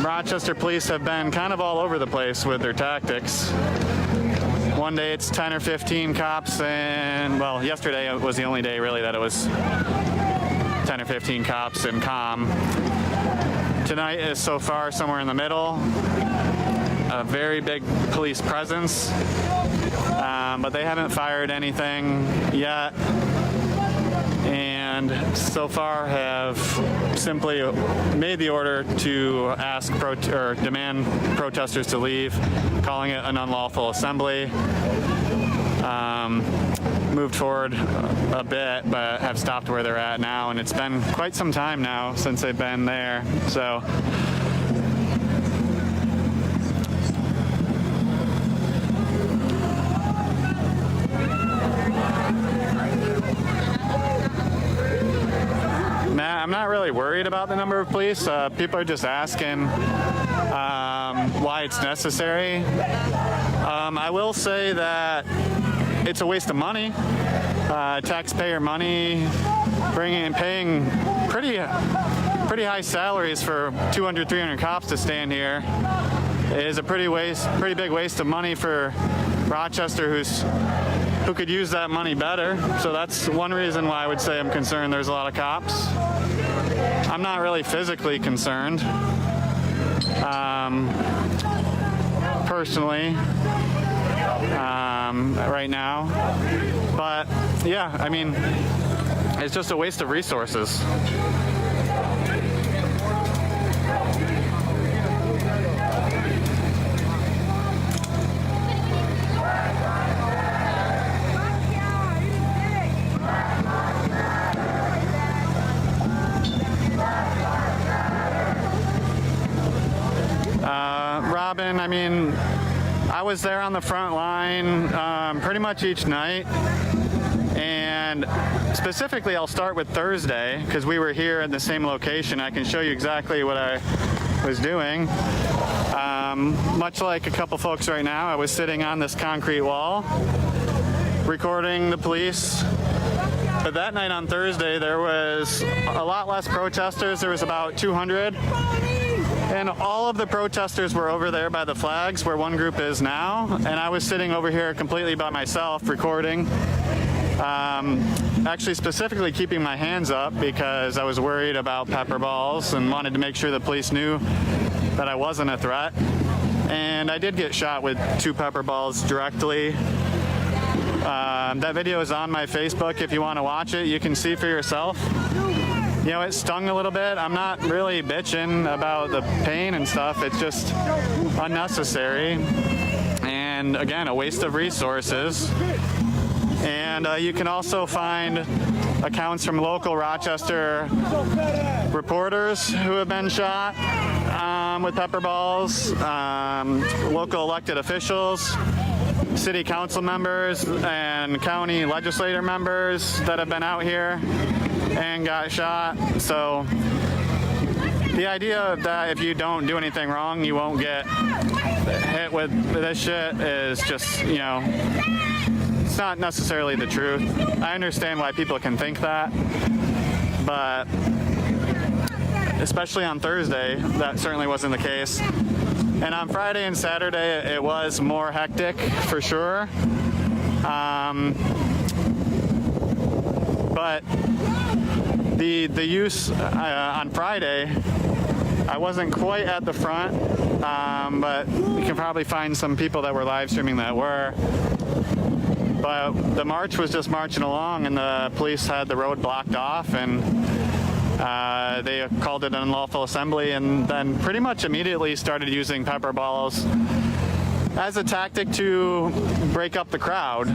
S3: Rochester police have been kind of all over the place with their tactics. One day it's 10 or 15 cops, and well, yesterday was the only day really that it was 10 or 15 cops and calm. Tonight is so far somewhere in the middle. A very big police presence, but they haven't fired anything yet, and so far have simply made the order to ask or demand protesters to leave, calling it an unlawful assembly. Moved forward a bit, but have stopped where they're at now, and it's been quite some time now since they've been there. So I'm not really worried about the number of police. People are just asking why it's necessary. I will say that it's a waste of money, taxpayer money, paying pretty high salaries for 200, 300 cops to stand here is a pretty big waste of money for Rochester, who could use that money better. So that's one reason why I would say I'm concerned there's a lot of cops. I'm not really physically concerned, personally, right now. But yeah, I mean, it's just a waste of resources. Robin, I mean, I was there on the front line pretty much each night, and specifically I'll start with Thursday because we were here in the same location. I can show you exactly what I was doing. Much like a couple folks right now, I was sitting on this concrete wall recording the police. But that night on Thursday, there was a lot less protesters. There was about 200. And all of the protesters were over there by the flags where one group is now. And I was sitting over here completely by myself recording. Actually specifically keeping my hands up because I was worried about pepper balls and wanted to make sure the police knew that I wasn't a threat. And I did get shot with 2 pepper balls directly. That video is on my Facebook. If you want to watch it, you can see for yourself. You know, it stung a little bit. I'm not really bitching about the pain and stuff. It's just unnecessary. And again, a waste of resources. And you can also find accounts from local Rochester reporters who have been shot with pepper balls, local elected officials, city council members and county legislator members that have been out here and got shot. So the idea that if you don't do anything wrong, you won't get hit with this shit is just, you know, it's not necessarily the truth. I understand why people can think that, but especially on Thursday, that certainly wasn't the case. And on Friday and Saturday, it was more hectic for sure. But the use on Friday, I wasn't quite at the front, but you can probably find some people that were live streaming that were. But the march was just marching along, and the police had the road blocked off, and they called it an unlawful assembly, and then pretty much immediately started using pepper balls as a tactic to break up the crowd.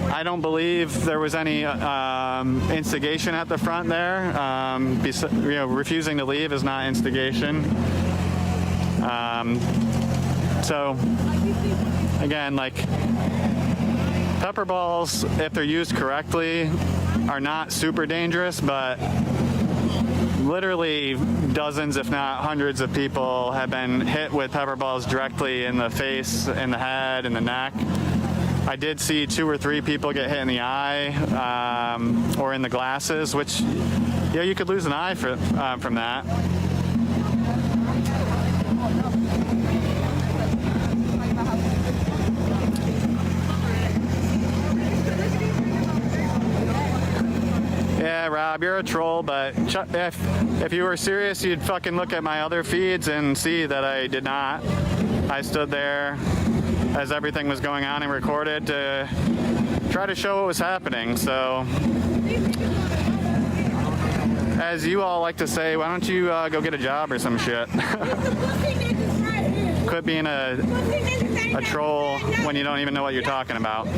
S3: I don't believe there was any instigation at the front there. Refusing to leave is not instigation. So again, like, pepper balls, if they're used correctly, are not super dangerous, but literally dozens, if not hundreds of people have been hit with pepper balls directly in the face, in the head, in the neck. I did see 2 or 3 people get hit in the eye or in the glasses, which, yeah, you could lose an eye from that. Yeah, Rob, you're a troll, but if you were serious, you'd fucking look at my other feeds and see that I did not. I stood there as everything was going on and recorded to try to show what was happening. So, as you all like to say, why don't you go get a job or some shit? Quit being a troll when you don't even know what you're talking about.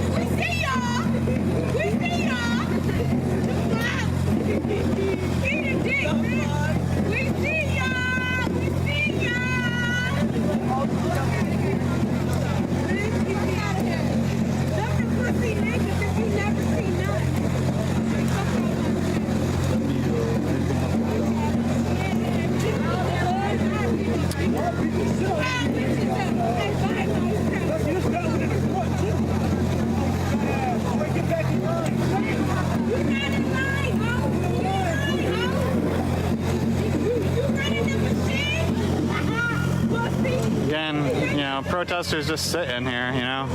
S3: Again, you know, protesters just sitting here, you know.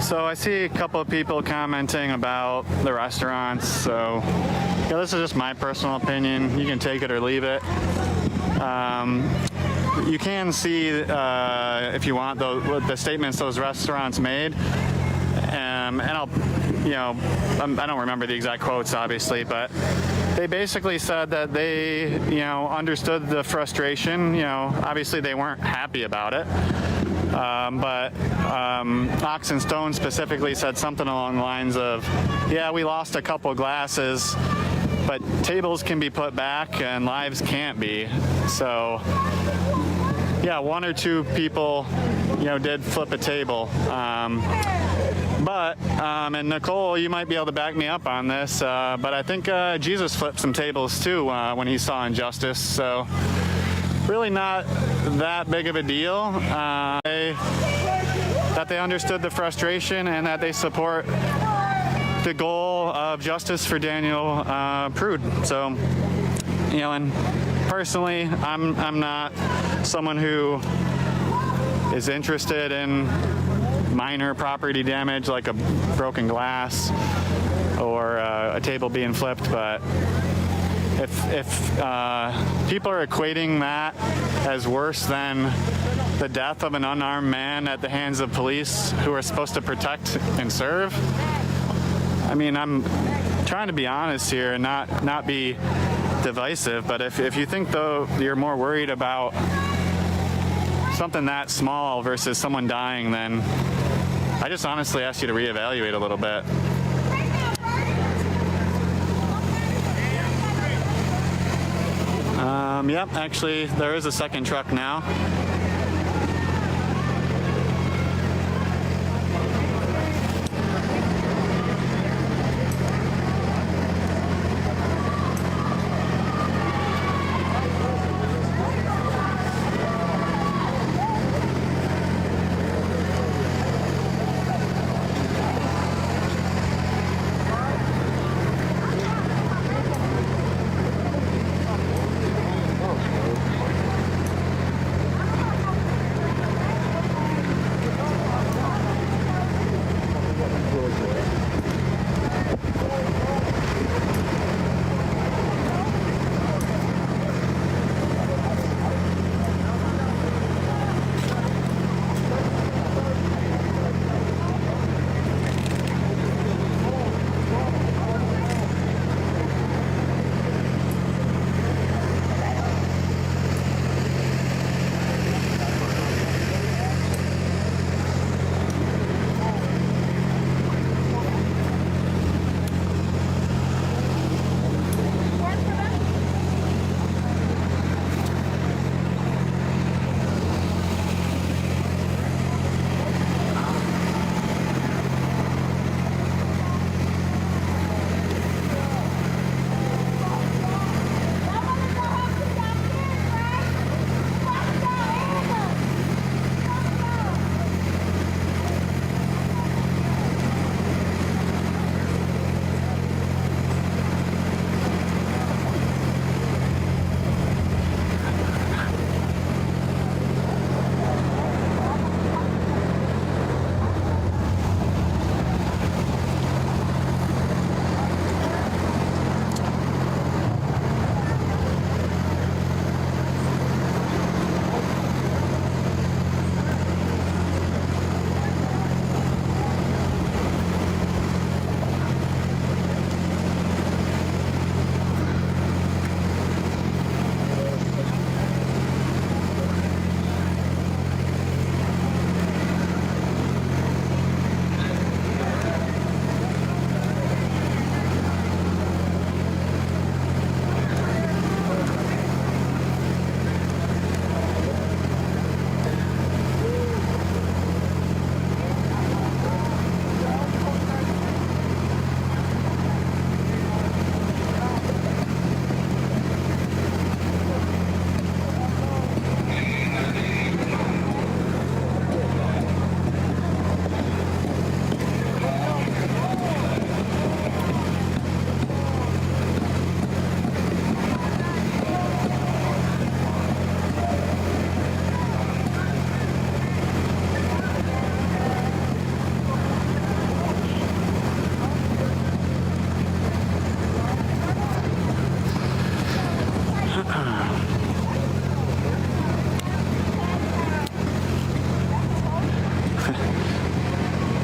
S3: So I see a couple of people commenting about the restaurants. So yeah, this is just my personal opinion. You can take it or leave it. You can see, if you want, the statements those restaurants made. And I'll, you know, I don't remember the exact quotes, obviously, but they basically said that they, understood the frustration. Obviously they weren't happy about it. But Ox and Stone specifically said something along the lines of, yeah, we lost a couple glasses, but tables can be put back and lives can't be. So, yeah, one or two people, did flip a table. And Nicole, you might be able to back me up on this, but I think Jesus flipped some tables too when he saw injustice. So really not that big of a deal. That they understood the frustration and that they support the goal of justice for Daniel Prude. So, and personally, I'm not someone who is interested in minor property damage like a broken glass or a table being flipped, but if people are equating that as worse than the death of an unarmed man at the hands of police who are supposed to protect and serve, I mean, I'm trying to be honest here and not be divisive, but if you think, though, you're more worried about something that small versus someone dying, then I just honestly ask you to reevaluate a little bit. Yep, actually, there is a second truck now.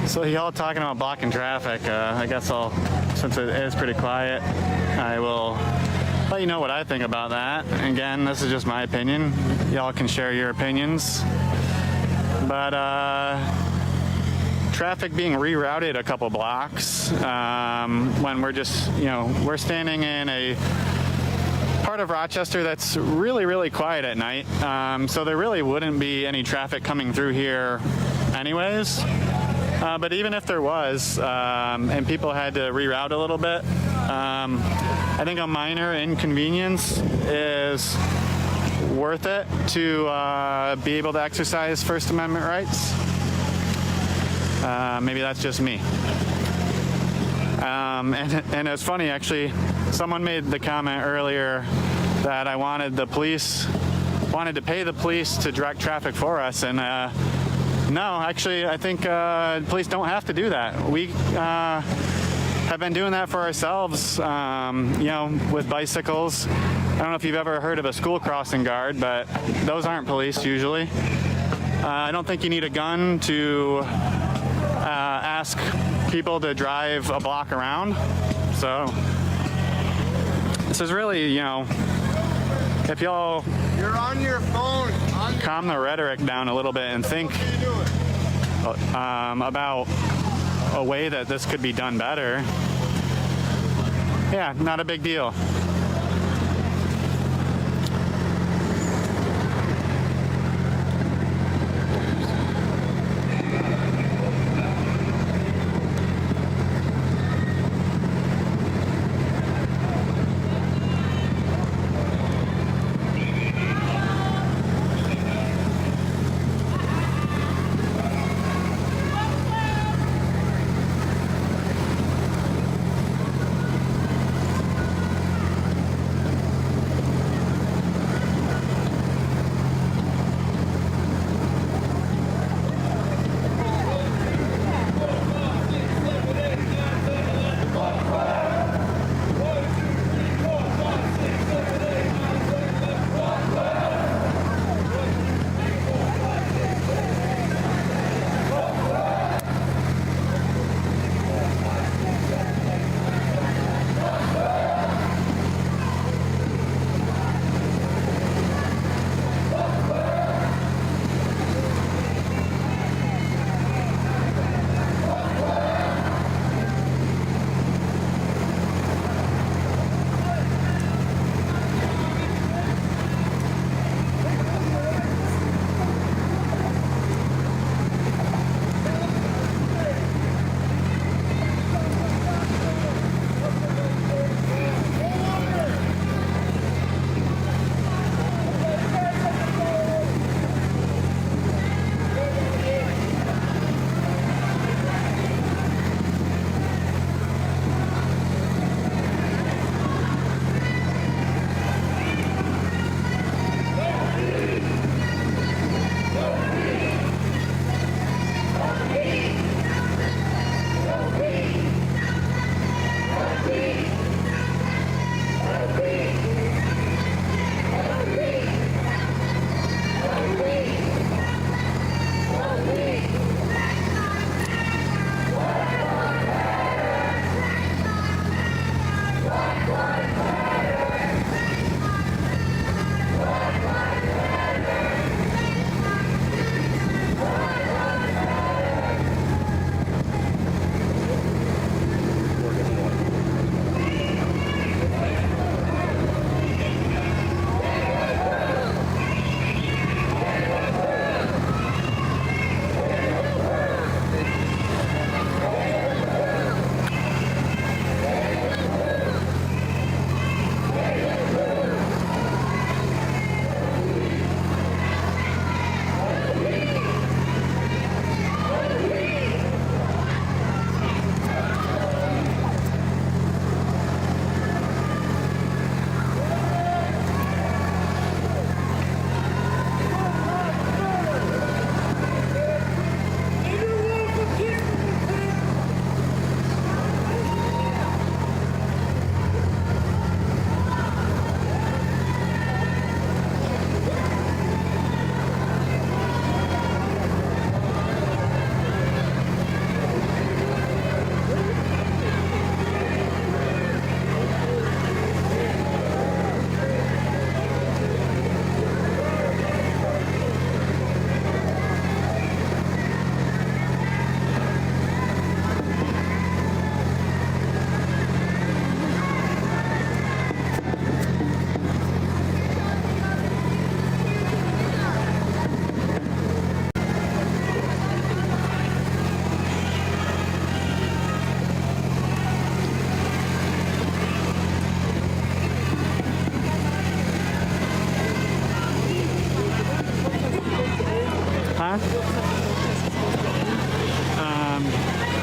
S3: So y'all talking about blocking traffic. I guess since it is pretty quiet, I will let you know what I think about that. Again, this is just my opinion. Y'all can share your opinions. But traffic being rerouted a couple blocks when we're just, we're standing in a part of Rochester that's really, really quiet at night. So there really wouldn't be any traffic coming through here anyways. But even if there was, and people had to reroute a little bit, I think a minor inconvenience is worth it to be able to exercise First Amendment rights. Maybe that's just me. And it's funny, actually, someone made the comment earlier that I wanted to pay the police to direct traffic for us, and no, actually, I think police don't have to do that. We have been doing that for ourselves, with bicycles. I don't know if you've ever heard of a school crossing guard, but those aren't police usually. I don't think you need a gun to ask people to drive a block around. So this is really, if y'all
S2: You're on your phone.
S3: calm the rhetoric down a little bit and think about a way that this could be done better. Yeah, not a big deal.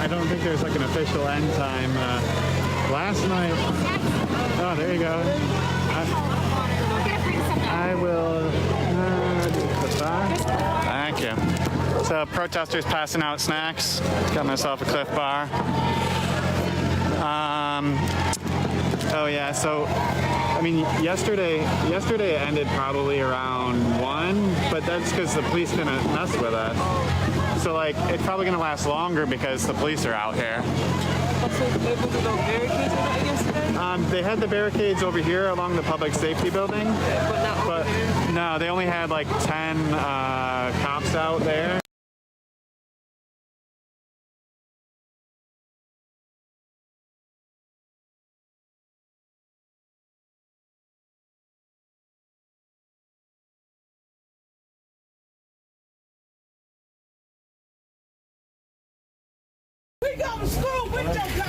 S3: I don't think there's like an official end time. Last night. Oh, there you go. I will. Thank you. So protesters passing out snacks. Got myself a Cliff Bar. Oh yeah. So, I mean, yesterday it ended probably around 1, but that's because the police didn't mess with us. So like, it's probably gonna last longer because the police are out here. They had the barricades over here along the public safety building, but no, they only had like 10 cops out there.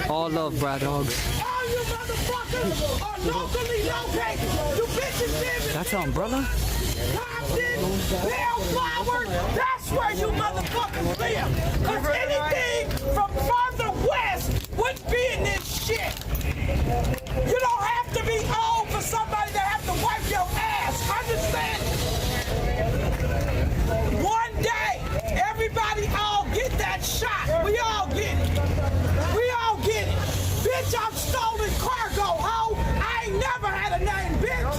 S10: All love, Brad Dogs.
S7: All you motherfuckers are locally located. You bitches live in
S10: That's our umbrella?
S7: Compton, Bellflower. That's where you motherfuckers live. Because anything from further west would be in this shit. You don't have to be old for somebody to have to wipe your ass. Understand? One day, everybody all get that shot. We all get it. We all get it. Bitch, I'm stolen cargo, ho. I ain't never had a name, bitch.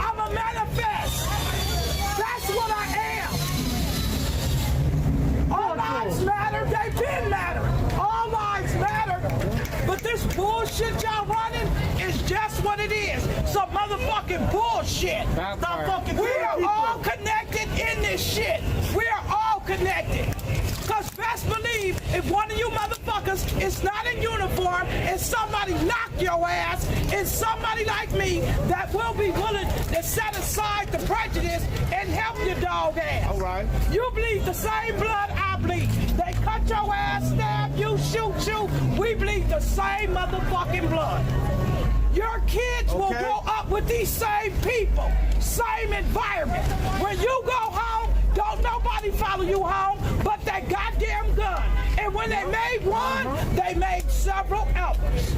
S7: I'm a manifest. That's what I am. All lives matter. They been mattering. All lives matter. But this bullshit y'all running is just what it is. Some motherfucking bullshit. We are all connected in this shit. We are all connected. Because best believe, if one of you motherfuckers is not in uniform and somebody knock your ass, it's somebody like me that will be willing to set aside the prejudice and help your dog ass. All right. You bleed the same blood I bleed. They cut your ass, stab you, shoot you. We bleed the same motherfucking blood. Your kids will grow up with these same people, same environment. When you go home, don't nobody follow you home but that goddamn gun. And when they made one, they made several others.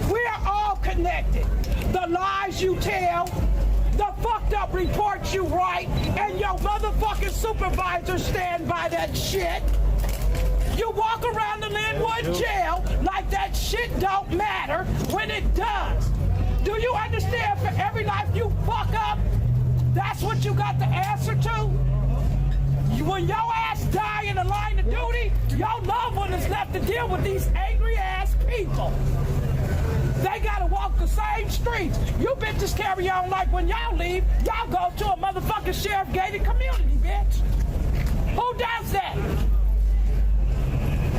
S7: We are all connected. The lies you tell, the fucked up reports you write, and your motherfucking supervisors stand by that shit. You walk around the Linwood jail like that shit don't matter when it does. Do you understand, for every life you fuck up, that's what you got to answer to? When your ass die in the line of duty, your loved one is left to deal with these angry ass people. They gotta walk the same streets. You bitches carry on like when y'all leave, y'all go to a motherfucking sheriff gated community, bitch. Who does that?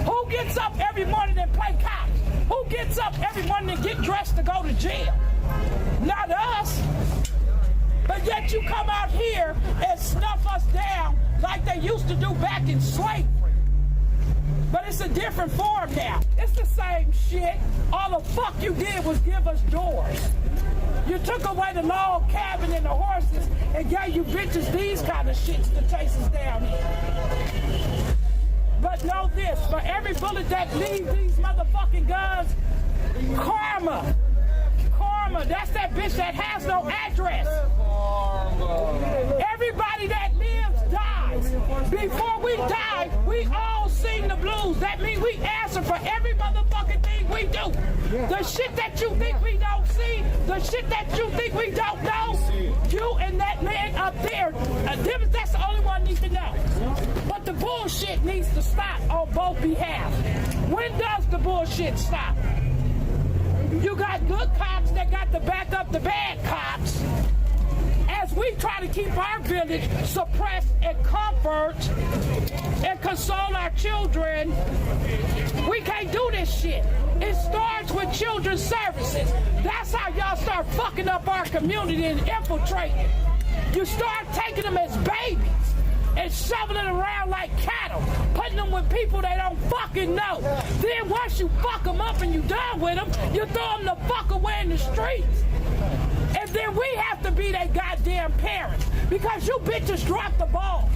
S7: Who gets up every morning and play cops? Who gets up every morning and get dressed to go to jail? Not us. But yet you come out here and snuff us down like they used to do back in slavery. But it's a different form now. It's the same shit. All the fuck you did was give us doors. You took away the log cabin and the horses and gave you bitches these kind of shits to chase us down here. But know this, for every bullet that leaves these motherfucking guns, karma. Karma, that's that bitch that has no address. Everybody that lives dies. Before we die, we all sing the blues. That means we answer for every motherfucking thing we do. The shit that you think we don't see, the shit that you think we don't know, you and that man up there, that's the only one needs to know. But the bullshit needs to stop on both behalves. When does the bullshit stop? You got good cops that got to back up the bad cops. As we try to keep our village suppressed and comfort and console our children, we can't do this shit. It starts with children's services. That's how y'all start fucking up our community and infiltrating. You start taking them as babies and shoving it around like cattle, putting them with people they don't fucking know. Then once you fuck them up and you done with them, you throw them the fuck away in the streets. And then we have to be their goddamn parents because you bitches dropped the ball.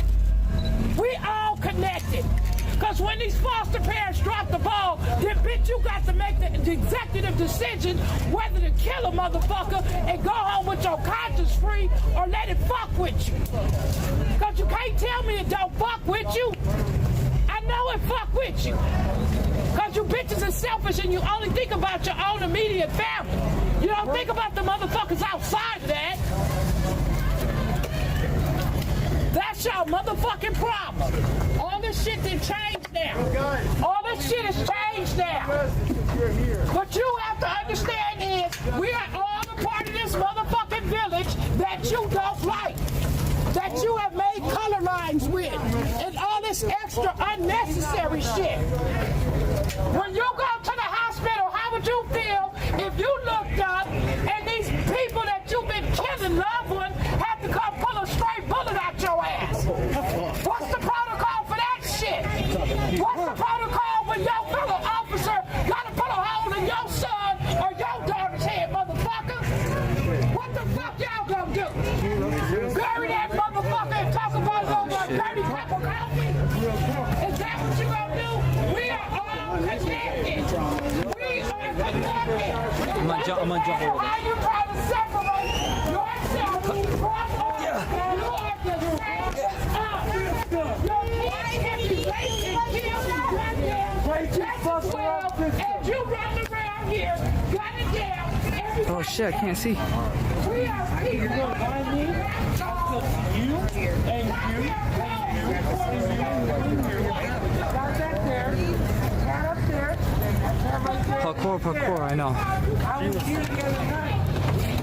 S7: We all connected. Because when these foster parents drop the ball, then bitch, you got to make the executive decision whether to kill a motherfucker and go home with your conscience free or let it fuck with you. Because you can't tell me it don't fuck with you. I know it fuck with you. Because you bitches are selfish and you only think about your own immediate family. You don't think about the motherfuckers outside of that. That's your motherfucking problem. All this shit done changed now. All this shit has changed now. What you have to understand is we are all a part of this motherfucking village that you don't like. That you have made color lines with. And all this extra unnecessary shit. When you go to the hospital, how would you feel if you looked up and these people that you've been killing loved ones had to come pull a straight bullet out your ass? What's the protocol for that shit? What's the protocol when your fellow officer gotta put a hole in your son or your daughter's head, motherfucker? What the fuck y'all gonna do? Bury that motherfucker and talk about it over a dirty cup of coffee? Is that what you gonna do? We are all connected. We are connected.
S10: I'm gonna jump over there.
S7: Why you trying to separate yourself from us? You are the you running around here, got it down.
S10: Oh shit, I can't see.
S7: We are people. You and you. Got that there. Got up there.
S10: Parkour, I know.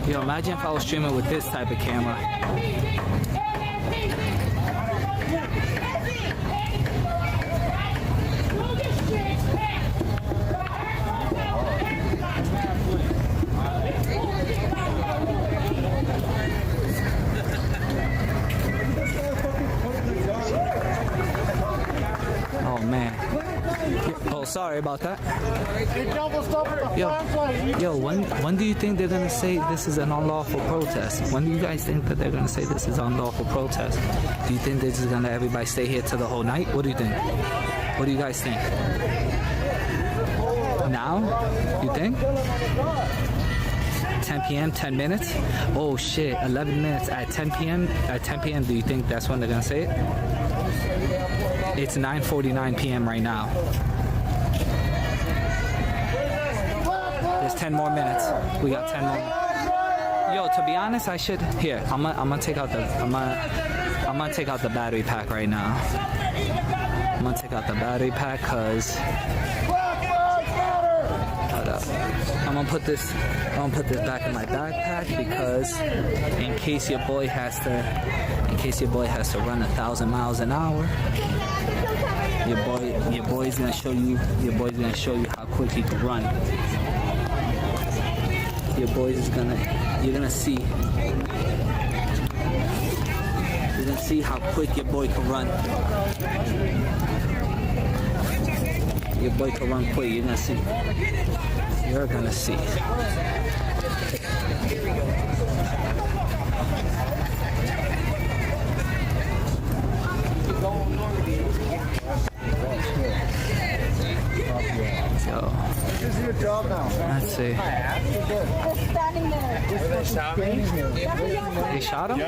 S10: Yo, imagine if I was streaming with this type of camera. Oh man. Oh, sorry about that. Yo, when do you think they're gonna say this is an unlawful protest? When do you guys think that they're gonna say this is unlawful protest? Do you think they're just gonna let everybody stay here till the whole night? What do you think? What do you guys think? Now? You think? 10 p.m., 10 minutes? Oh shit, 11 minutes at 10 p.m. At 10 p.m., do you think that's when they're gonna say it? It's 9:49 p.m. right now. There's 10 more minutes. We got 10 more. Yo, to be honest, I should. Here, I'm gonna take out the. I'm gonna take out the battery pack right now. I'm gonna take out the battery pack cause. Hold up. I'm gonna put this back in my backpack because in case your boy has to run 1,000 miles an hour, your boy's gonna show you how quick he can run. You're gonna see how quick your boy can run. Your boy can run quick. You're gonna see. So, let's see. They shot him?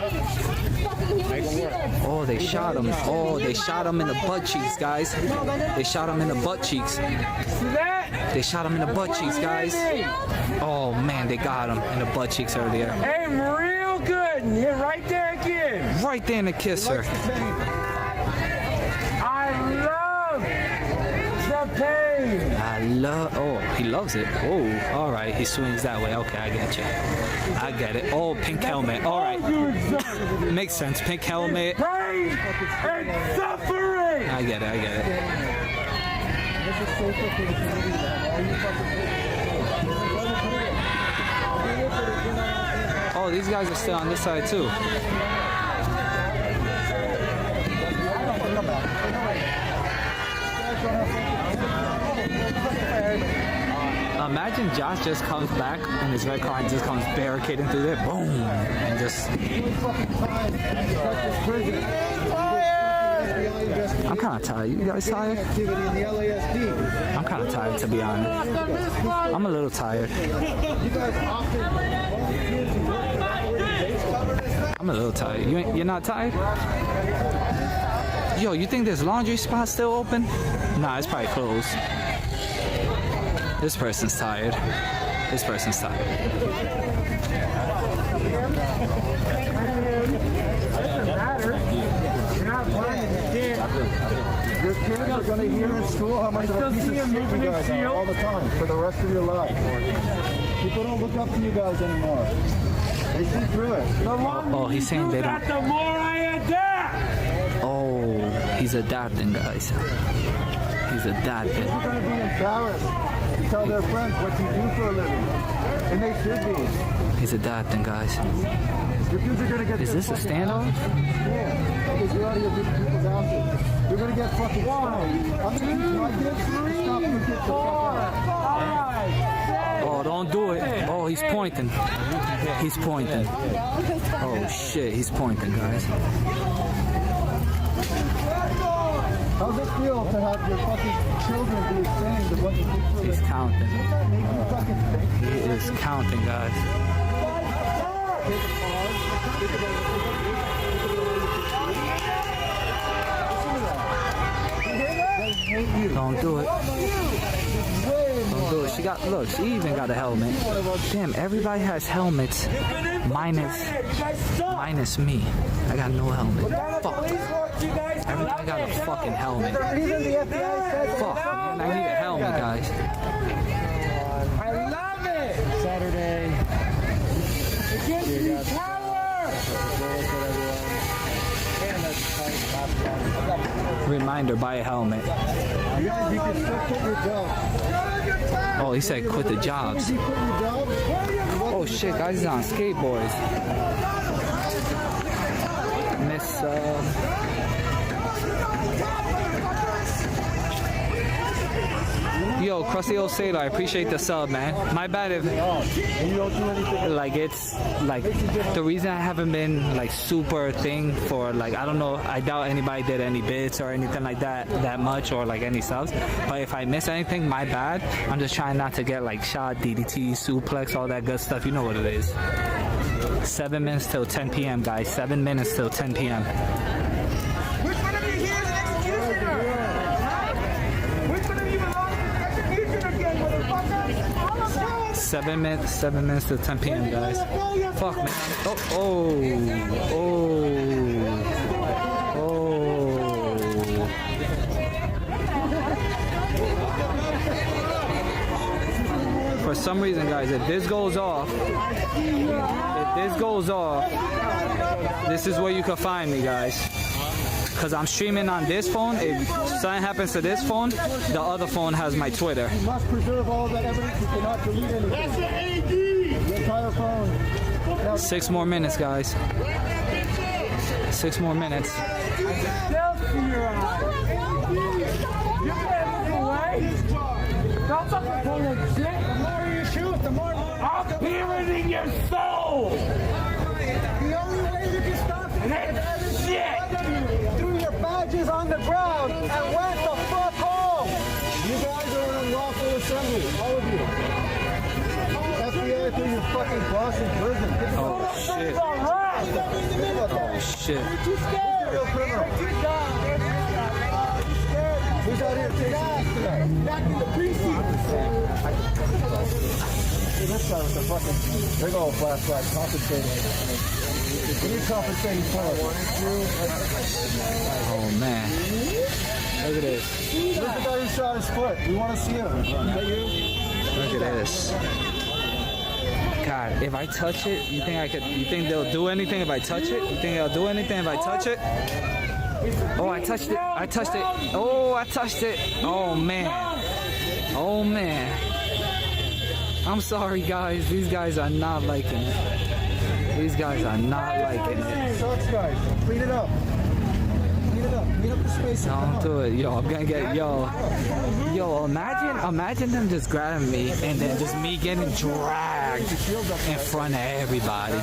S10: Oh, they shot him. Oh, they shot him in the butt cheeks, guys. They shot him in the butt cheeks. They shot him in the butt cheeks, guys. Oh, man, they got him in the butt cheeks earlier.
S7: Aim real good. Hit right there again.
S10: Right there in the kisser.
S7: I love the pain.
S10: Oh, he loves it. Oh, all right. He swings that way. Okay, I get you. I get it. Oh, pink helmet. All right. Makes sense. Pink helmet.
S7: Pain and suffering.
S10: I get it. Oh, these guys are still on this side too. Imagine Josh just comes back in his red car and just comes barricading through there, boom, and just. I'm kind of tired. You guys tired? I'm kind of tired, to be honest. I'm a little tired. I'm a little tired. You're not tired? Yo, you think this laundry spot still open? Nah, it's probably closed. This person's tired. This person's tired.
S2: Your kids are going to hear in school how much of a piece of shit you guys are all the time for the rest of your life. People don't look up to you guys anymore. They see through it.
S10: Oh, he's saying they don't.
S7: The more I adapt.
S10: Oh, he's adapting, guys. He's adapting.
S2: People are going to be embarrassed to tell their friends what you do for a living. And they should be.
S10: He's adapting, guys.
S2: Your kids are going to get
S10: Is this a standoff?
S2: Yeah, because you're out of your people's houses. You're going to get fucking stoned. I'm going to teach my kids to stop your kids to fuck out.
S10: Oh, don't do it. Oh, he's pointing. He's pointing. Oh, shit, he's pointing, guys.
S2: How's it feel to have your fucking children be ashamed of what you do for a living?
S10: He's counting.
S2: Doesn't that make you fucking think?
S10: He is counting, guys. Don't do it. Don't do it. She got, look, she even got a helmet. Damn, everybody has helmets minus me. I got no helmet. Fuck. Everybody got a fucking helmet. Fuck, man, I need a helmet, guys.
S7: I love it.
S8: Saturday.
S7: It gives me power.
S10: Reminder, buy a helmet.
S2: You guys, you can still quit your job.
S10: Oh, he said quit the jobs.
S2: You quit your job.
S10: Oh shit, guys, he's on skateboards. Miss, Yo, Crusty Old Sailor, I appreciate the sub, man. My bad if, like, it's, like, the reason I haven't been, like, super thing for, like, I don't know, I doubt anybody did any bits or anything like that much, or, like, any subs. But if I miss anything, my bad. I'm just trying not to get, like, shot, DDT, suplex, all that good stuff. You know what it is. 7 minutes till 10 p.m., guys. 7 minutes till 10 p.m.
S7: Which one of you here is an executioner? Which one of you belongs to the executioner again, motherfucker?
S10: 7 minutes till 10 p.m., guys. Fuck, man. Oh. For some reason, guys, if this goes off, this is where you can find me, guys. Because I'm streaming on this phone. If something happens to this phone, the other phone has my Twitter.
S2: You must preserve all of that evidence. You cannot delete anything. That's the AD. The entire phone. Now,
S10: 6 more minutes, guys. 6 more minutes.
S7: Don't fucking pull that shit. The more you shoot, the more I'll hear it in your soul. The only way you can stop it is shit.
S2: threw your badges on the ground and went the fuck home. You guys are an unlawful assembly, all of you. FBI threw your fucking boss in prison.
S10: Oh, shit. Oh, shit.
S2: Who's the real criminal? Who's out here chasing you today?
S7: Back in the precinct.
S2: See this guy with the fucking big old flashlight compensating. We need compensating for it.
S10: Oh, man. Look at this.
S2: Where's the guy who shot his foot? We want to see him. Is that you?
S10: Look at this. God, if I touch it, you think they'll do anything if I touch it? You think they'll do anything if I touch it? Oh, I touched it. I touched it. Oh, I touched it. Oh, man. Oh, man. I'm sorry, guys. These guys are not liking it. These guys are not liking it.
S2: Sucks, guys. Clean it up. Clean it up. Clean up the space.
S10: Don't do it. Yo, I'm gonna get, yo, imagine them just grabbing me and then just me getting dragged in front of everybody.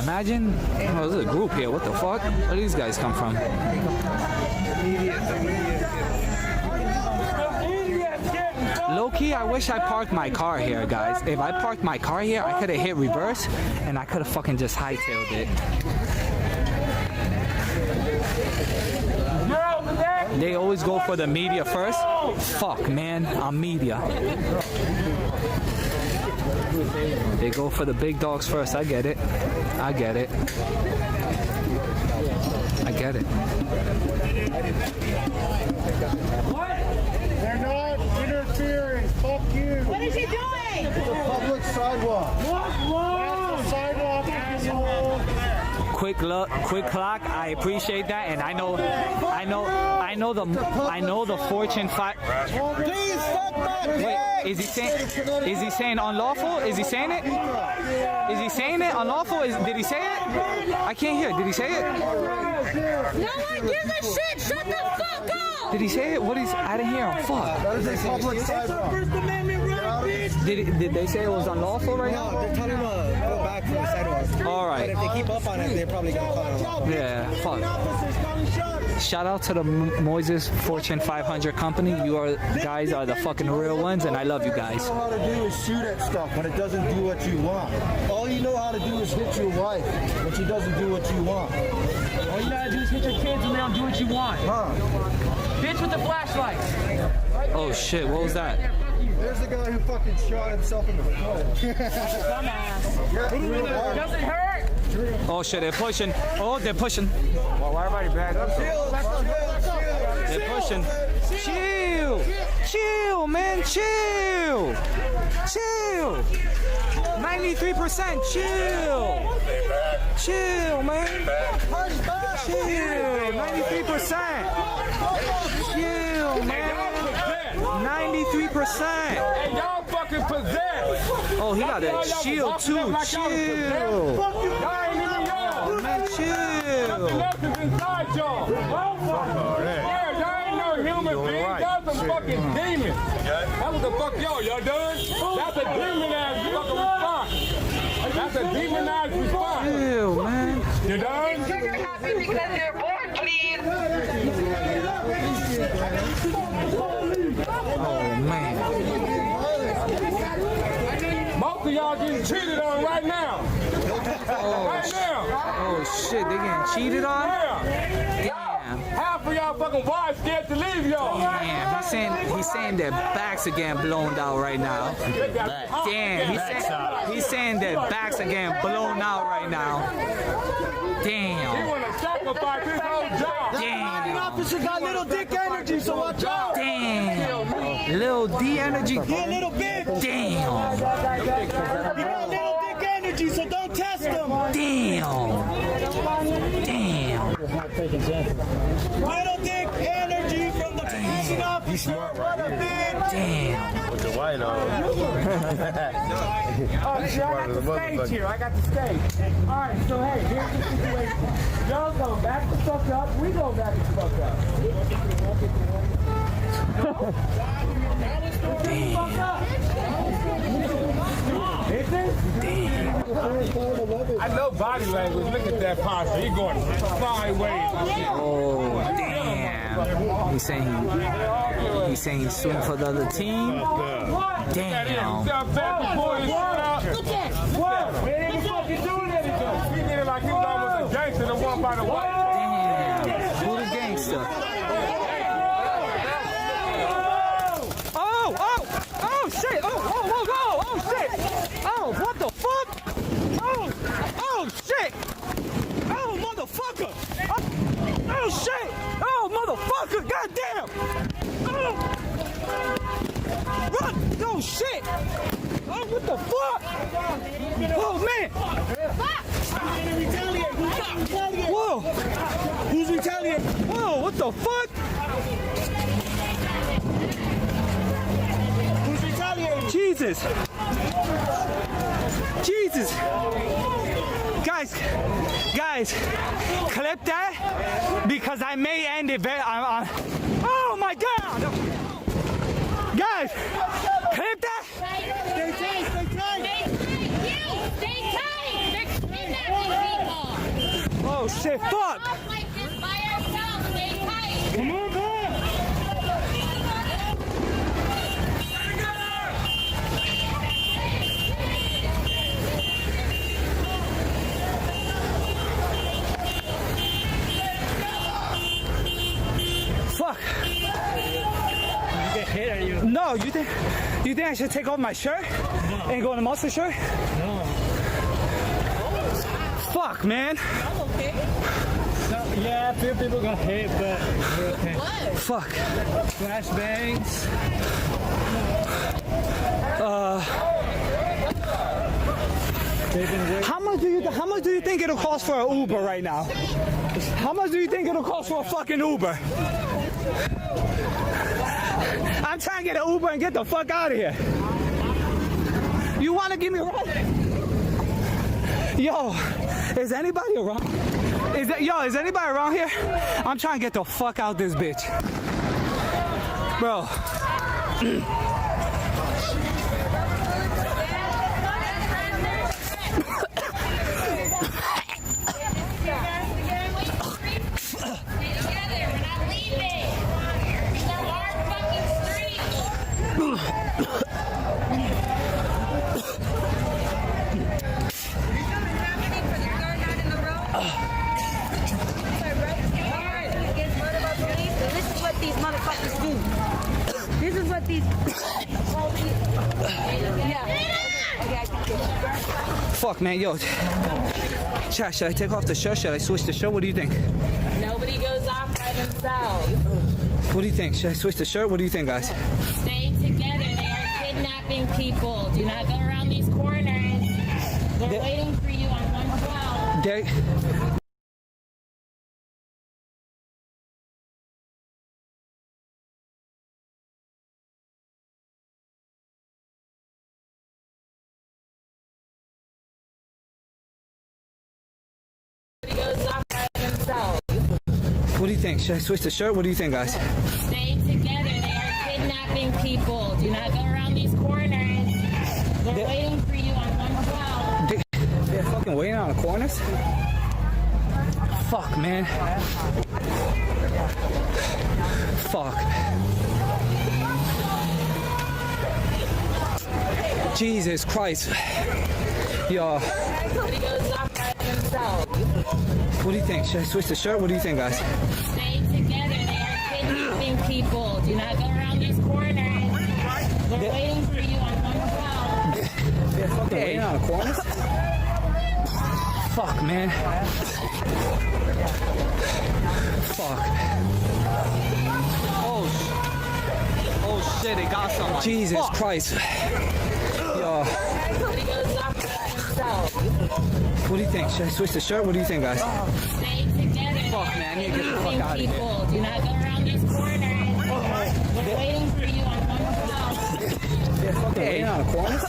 S10: Imagine, oh, there's a group here. What the fuck? Where do these guys come from? Honestly, I wish I parked my car here, guys. If I parked my car here, I could have hit reverse and I could have fucking just hightailed it. They always go for the media first. Fuck, man, I'm media. They go for the big dogs first. I get it. I get it. I get it.
S2: What? They're not interfering. Fuck you.
S5: What is he doing?
S2: It's a public sidewalk. What's wrong? That's the sidewalk, asshole.
S10: Quick clock. I appreciate that, and I know the Fortune 5.
S2: Please fuck my dick.
S10: Wait, is he saying unlawful? Is he saying it? Is he saying it unlawful? Did he say it? I can't hear. Did he say it?
S5: No one gives a shit. Shut the fuck up.
S10: Did he say it? What is? I didn't hear him. Fuck.
S2: That is a public sidewalk.
S7: First Amendment right, bitch.
S10: Did they say it was unlawful right now?
S8: No, they're telling them to go back from the sidewalk.
S10: All right.
S8: But if they keep up on it, they're probably going to call them.
S10: Yeah, fuck. Shout out to the Moises Fortune 500 company. You guys are the fucking real ones, and I love you guys.
S2: All you know how to do is shoot at stuff when it doesn't do what you want. All you know how to do is hit your wife when she doesn't do what you want.
S11: All you know how to do is hit your kids when they don't do what you want.
S2: Huh?
S11: Bitch with the flashlight.
S10: Oh shit, what was that?
S2: There's the guy who fucking shot himself in the foot.
S11: Dumbass. Does it hurt?
S10: Oh shit, they're pushing. Oh, they're pushing.
S8: Well, why everybody back up?
S10: They're pushing. Chill. Chill, man. Chill. Chill. 93%. Chill. Chill, man. Chill. 93%. Chill, man. 93%.
S11: Hey, y'all fucking possessed.
S10: Oh, he got that shield too. Chill.
S11: Y'all ain't even y'all.
S10: Man, chill.
S11: Nothing else is inside y'all. Yeah, y'all ain't no human beings. Y'all some fucking demons. That was the fuck y'all. Y'all done? That's a demonized fucking response. That's a demonized response.
S10: Chill, man.
S11: You done?
S5: Because you're bored, please.
S10: Oh man.
S11: Most of y'all getting cheated on right now. Right now.
S10: Oh shit, they getting cheated on?
S11: Yeah.
S10: Damn.
S11: Half of y'all fucking wives scared to leave y'all.
S10: Damn, he's saying their backs are getting blown out right now. Damn, he's saying their backs are getting blown out right now.
S11: He
S10: Damn.
S11: wanna sacrifice his whole job.
S10: Damn.
S7: Officer got little dick energy, so watch out.
S10: Damn. Lil D energy.
S7: Yeah, little bitch.
S10: Damn.
S7: He got little dick energy, so don't test him.
S10: Damn. Damn.
S7: Little dick energy from the police officer. What a bitch.
S10: Damn.
S2: With the white on.
S11: Oh, see, I got the stage here. I got the stage. All right, so hey, here's the situation. Y'all go back the fuck up. We go back the fuck up. I know body language. Look at that posture. He going sideways.
S10: Oh damn. He's saying he's swing for the other team. Damn.
S11: He did it like he was almost a gangster that won by the way.
S10: Damn. Who the gangster? Oh shit. Oh shit. Oh, what the fuck? Oh shit. Oh motherfucker. Oh shit. Oh motherfucker. Goddamn. Oh. Run. Oh shit. Oh, what the fuck? Oh man. Whoa.
S7: Who's retaliating?
S10: Whoa, what the fuck?
S7: Who's retaliating?
S10: Jesus. Guys, clip that because I may end it oh my God. Guys, clip that.
S7: Stay tight, stay tight.
S5: Stay tight. They're kidnapping people.
S10: Oh shit, fuck.
S5: Not like this by ourselves. Stay tight.
S7: Come on, man.
S12: get hit, are you?
S13: No, you think I should take off my shirt and go in a muscle shirt?
S12: No.
S13: Fuck, man.
S12: I'm okay. So, yeah, a few people got hit, but we're okay.
S13: What? Fuck.
S12: Flashbangs.
S13: How much do you think it'll cost for an Uber right now? How much do you think it'll cost for a fucking Uber? I'm trying to get an Uber and get the fuck out of here. You want to give me a ride? Yo, is anybody around? Is anybody around here? I'm trying to get the fuck out this bitch. Bro.
S5: These motherfuckers do. This is what these.
S13: Fuck, man, yo. Chat, should I take off the shirt? Should I switch the shirt? What do you think?
S14: Nobody goes off by themselves.
S13: What do you think? Should I switch the shirt? What do you think, guys?
S14: Stay together. They are kidnapping people. Do not go around these corners. They're waiting for you on 112.
S13: What do you think? Should I switch the shirt? What do you think, guys?
S14: Stay together. They are kidnapping people. Do not go around these corners. They're waiting for you on 112.
S13: They're fucking waiting on the corners? Fuck, man. Fuck. Jesus Christ. Yo.
S14: Nobody goes off by themselves.
S13: What do you think? Should I switch the shirt? What do you think, guys?
S14: Stay together. They are kidnapping people. Do not go around these corners. They're waiting for you on 112.
S13: They're fucking waiting on the corners? Fuck, man. Fuck. Oh shit, they got someone. Jesus Christ. Yo.
S14: Nobody goes off by themselves.
S13: What do you think? Should I switch the shirt? What do you think, guys?
S14: Stay together.
S13: Fuck, man, I need to get the fuck out of here.
S14: People. Do not go around these corners. They're waiting for you on 112.
S13: They're fucking waiting on the corners?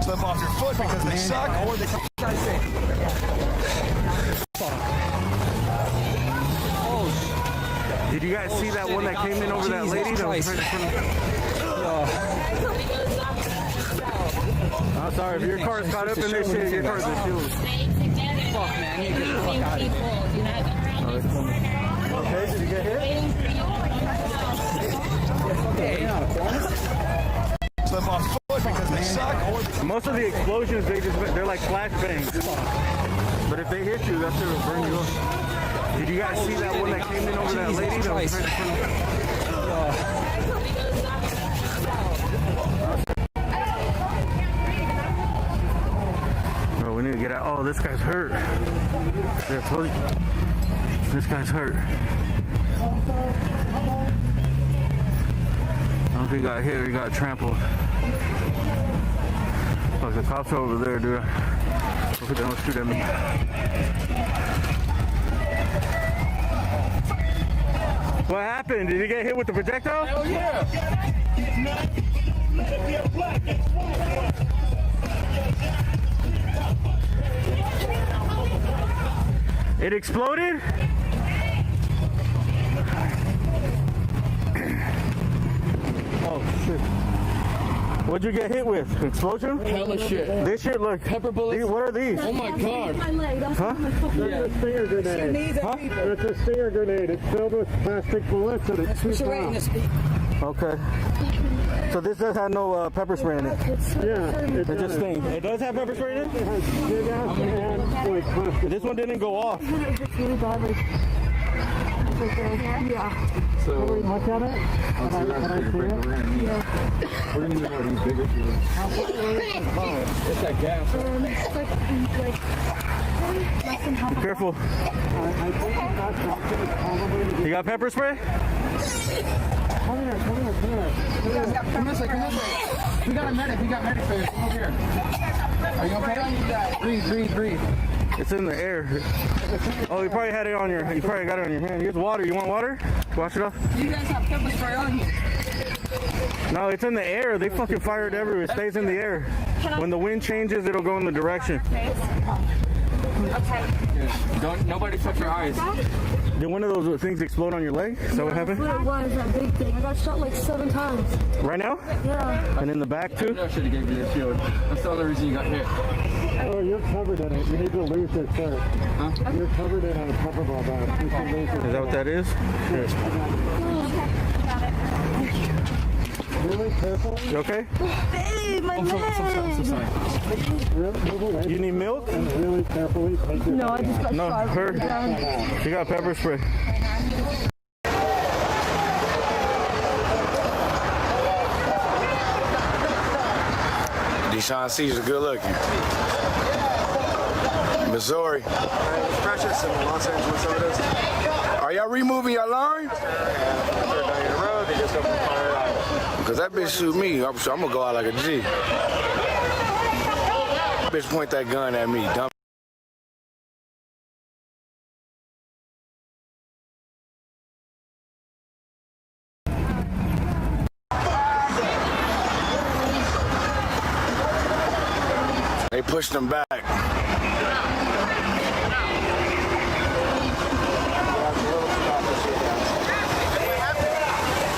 S2: Slip off your foot because they suck, or they
S15: Did you guys see that one that came in over that lady? That was right in front of... I'm sorry, if your car's caught up in this shit, your car's in shoes.
S14: Stay together.
S13: Fuck, man, I need to get the fuck out of here.
S14: Do not go around these corners.
S2: Okay, did you get hit?
S14: Waiting for you on 112.
S2: Slip off foot because they suck, or they...
S15: Most of the explosions, they're like flashbangs. But if they hit you, that's what will burn you up. Did you guys see that one that came in over that lady? That was right in front of... We need to get out. Oh, this guy's hurt. Yeah, I told you. This guy's hurt. I don't think he got hit or he got trampled. Look, the cops are over there, dude. Hope they don't shoot at me. What happened? Did he get hit with the projectile?
S11: Hell yeah.
S15: It exploded? Oh shit. What'd you get hit with? Explosion?
S11: Hella shit.
S15: This shit look.
S11: Pepper bullets.
S15: What are these?
S11: Oh my god.
S15: Huh?
S2: That's a stinger grenade.
S15: Huh?
S2: It's a stinger grenade. It's filled with plastic bullets and it's 2 pounds.
S15: Okay. So this does have no pepper spray in it?
S2: Yeah.
S15: It just stings. It does have pepper spray in it?
S2: It has big ass and like plastic.
S15: This one didn't go off.
S1: It's really bad. Yeah.
S2: So
S12: Look at it.
S2: once you guys take a break, we're gonna need more of these bigger tools.
S12: It's that gas.
S1: It's like less than half.
S15: Be careful.
S12: I think that doctor is probably.
S15: You got pepper spray?
S12: Come here. Come this way. We got a medic for you. Come over here. Are you okay? Breathe.
S15: It's in the air. Oh, you probably had it on your. You probably got it on your hand. Here's water. You want water? Wash it off.
S4: You guys have pepper spray on here.
S15: No, it's in the air. They fucking fire it everywhere. It stays in the air. When the wind changes, it'll go in the direction.
S4: Okay.
S12: Don't nobody touch your eyes.
S15: Did one of those things explode on your leg? Is that what happened?
S1: That's what it was, that big thing. I got shot like 7 times.
S15: Right now?
S1: Yeah.
S15: And in the back too?
S12: I should have gave you the shield. That's the only reason you got hit.
S2: Oh, you're covered in it. You need to lose this shirt.
S12: Huh?
S2: You're covered in a cover ball bag. You should lose it.
S15: Is that what that is? Yes.
S2: Really careful.
S15: You okay?
S1: Babe, my
S12: I'm so sorry.
S2: Move away.
S15: You need milk?
S2: And really carefully take your
S1: No, I just got
S15: No,
S1: shot.
S15: her. You got pepper spray.
S16: Deshaun Caesar, good looking. Missouri.
S8: Precious in Los Angeles, so it is.
S16: Are y'all removing your line? Because that bitch shoot me. I'm gonna go out like a G. Bitch point that gun at me. Dumb. They pushed them back.
S8: They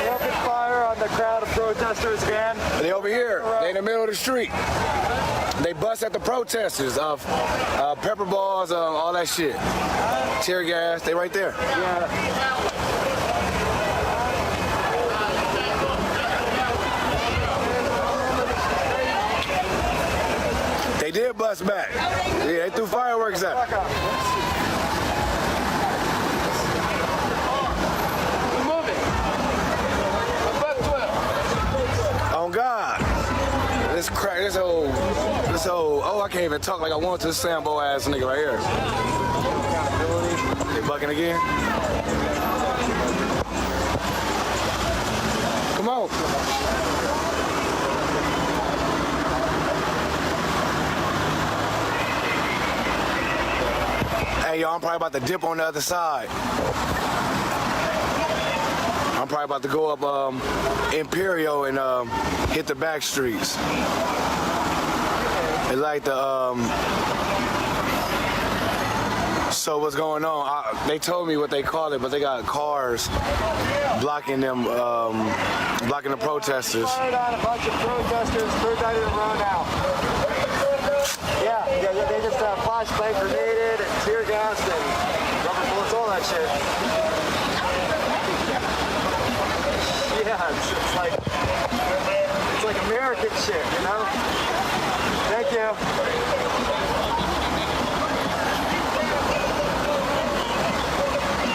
S8: opened fire on the crowd of protesters again.
S16: They over here. They in the middle of the street. They bust at the protesters of pepper balls, all that shit. Tear gas. They right there.
S8: Yeah.
S16: They did bust back. Yeah, they threw fireworks at it. Oh God. This whole, oh, I can't even talk like I want to this Sambo ass nigga right here. They bucking again? Come on. Hey, yo, I'm probably about to dip on the other side. I'm probably about to go up Imperial and hit the back streets. It's like the, so what's going on? They told me what they call it, but they got cars blocking them, blocking the protesters.
S8: Fired on a bunch of protesters, third night in a row now. Yeah, they just flashbang grenaded and tear gassed and rubber bullets, all that shit. Yeah, it's like American shit, you know? Thank you.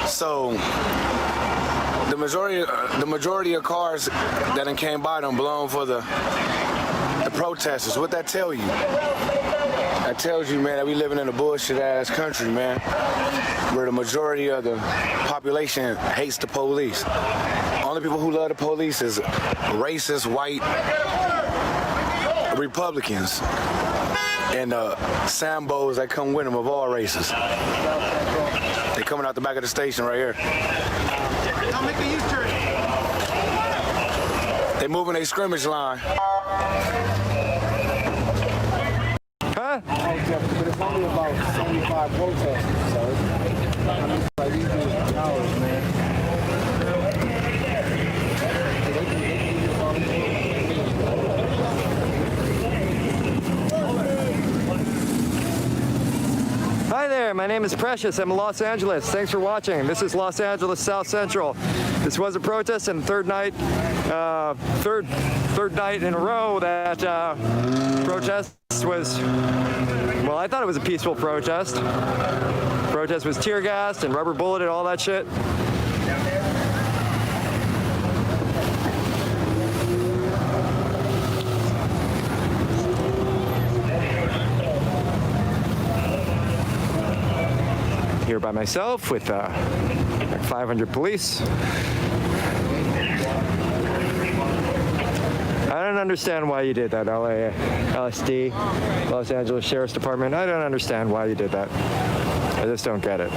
S16: So the majority of cars that done came by them blown for the protesters. What that tell you? That tells you, man, that we living in a bullshit ass country, man, where the majority of the population hates the police. Only people who love the police is racist white Republicans and Sambos that come with them of all races. They coming out the back of the station right here.
S8: Don't make a U-turn.
S16: They moving a scrimmage line.
S2: Huh? But it's only about 75 protesters, so it's like these dudes are hours, man.
S8: Hi there, my name is Precious. I'm in Los Angeles. Thanks for watching. This is Los Angeles South Central. This was a protest and third night in a row that protest was, well, I thought it was a peaceful protest. Protest was tear gassed and rubber bulleted, all that shit.
S17: here by myself with like 500 police. I don't understand why you did that, LSD, Los Angeles Sheriff's Department. I don't understand why you did that. I just don't get it.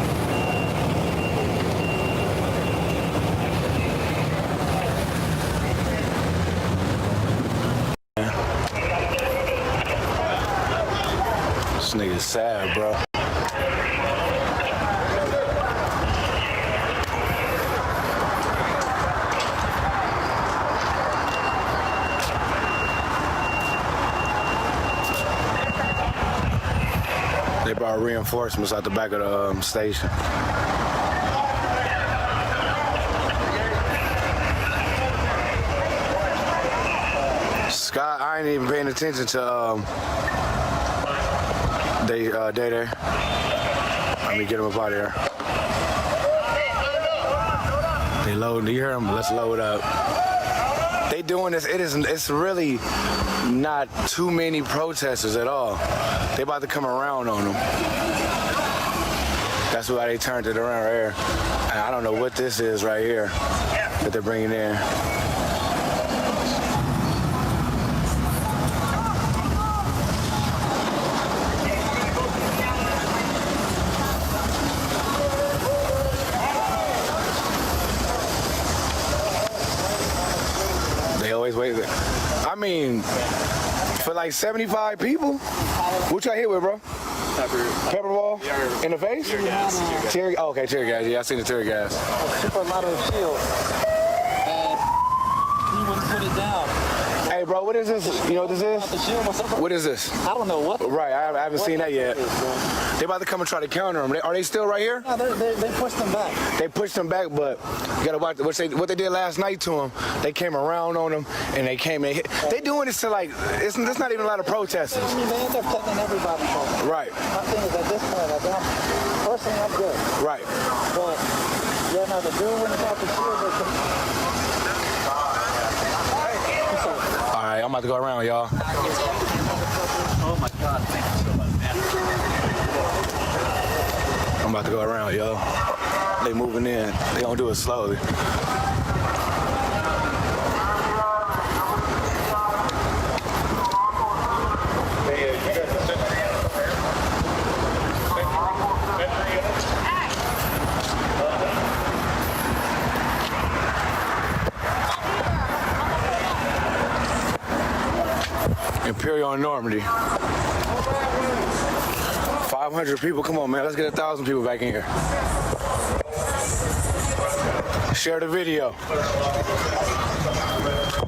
S16: This nigga's sad, bro. They brought reinforcements out the back of the station. Scott, I ain't even paying attention to they there. Let me get them up out of here. They loading. You hear them? Let's load up. They doing this. It's really not too many protesters at all. They about to come around on them. That's why they turned it around right here. And I don't know what this is right here that they're bringing in. They always wait there. I mean, for like 75 people? What y'all hit with, bro? Pepper ball? In the face? Tear gas. Oh, okay, tear gas. Yeah, I seen the tear gas.
S12: Took a lot of shield. And he wouldn't put it down.
S16: Hey, bro, what is this? You know what this is? What is this?
S12: I don't know what.
S16: Right, I haven't seen that yet. They about to come and try to counter them. Are they still right here?
S12: No, they pushed them back.
S16: They pushed them back, but you gotta watch what they did last night to them. They came around on them, and they came and hit. They doing this to like, it's not even a lot of protesters.
S12: I mean, they end up taking everybody from them.
S16: Right.
S12: My thing is, at this point, personally, I'm good.
S16: Right.
S12: But, yeah, now the dude when it's out the shield,
S16: all right, I'm about to go around, y'all.
S12: oh my God, thank you so much, man.
S16: I'm about to go around, y'all. They moving in. They gonna do it slowly. Imperial and Normandy. 500 people, come on, man. Let's get 1,000 people back in here. Share the video.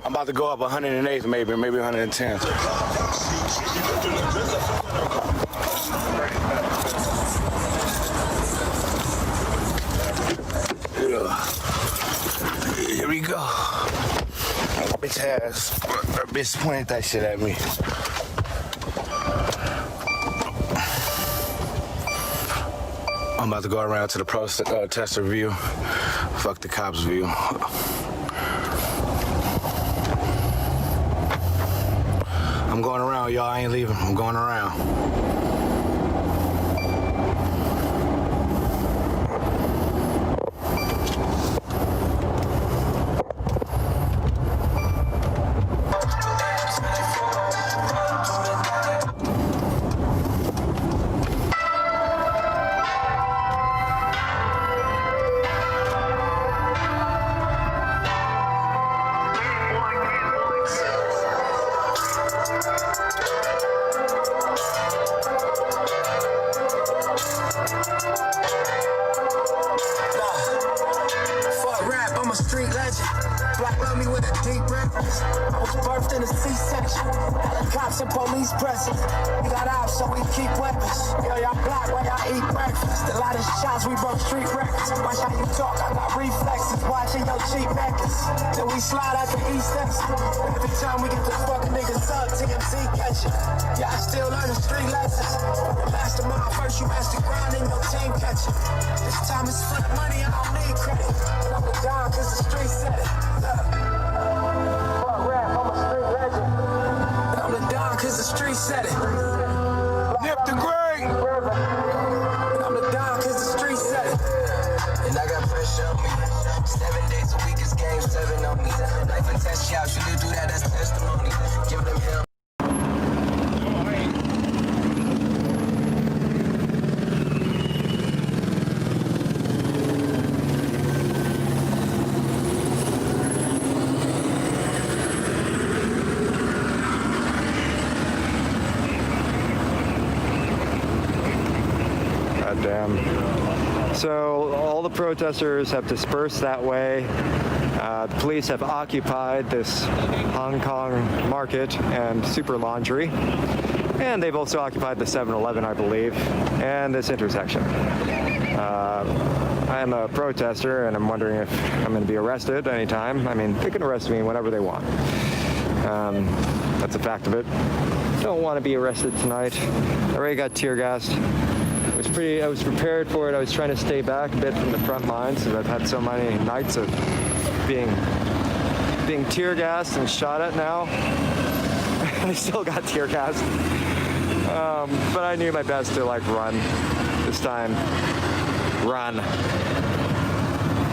S16: I'm about to go up 108, maybe 110. Here we go. Bitch pointed that shit at me. I'm about to go around to the protester view. Fuck the cops view. I'm going around, y'all. I ain't leaving. I'm going around.
S5: Nip the grade. I'm the Don cause the streets
S18: game 7 on me. Life and test shout, should you do that? That's testimony. Give them hell.
S17: Damn. So all the protesters have dispersed that way. The police have occupied this Hong Kong market and super laundry. And they've also occupied the 7-Eleven, I believe, and this intersection. I am a protester, and I'm wondering if I'm going to be arrested anytime. I mean, they can arrest me whenever they want. That's a fact of it. Don't want to be arrested tonight. I already got tear gassed. I was prepared for it. I was trying to stay back a bit from the front lines because I've had so many nights of being tear gassed and shot at now. I still got tear gassed. But I knew my best to like run this time. Run.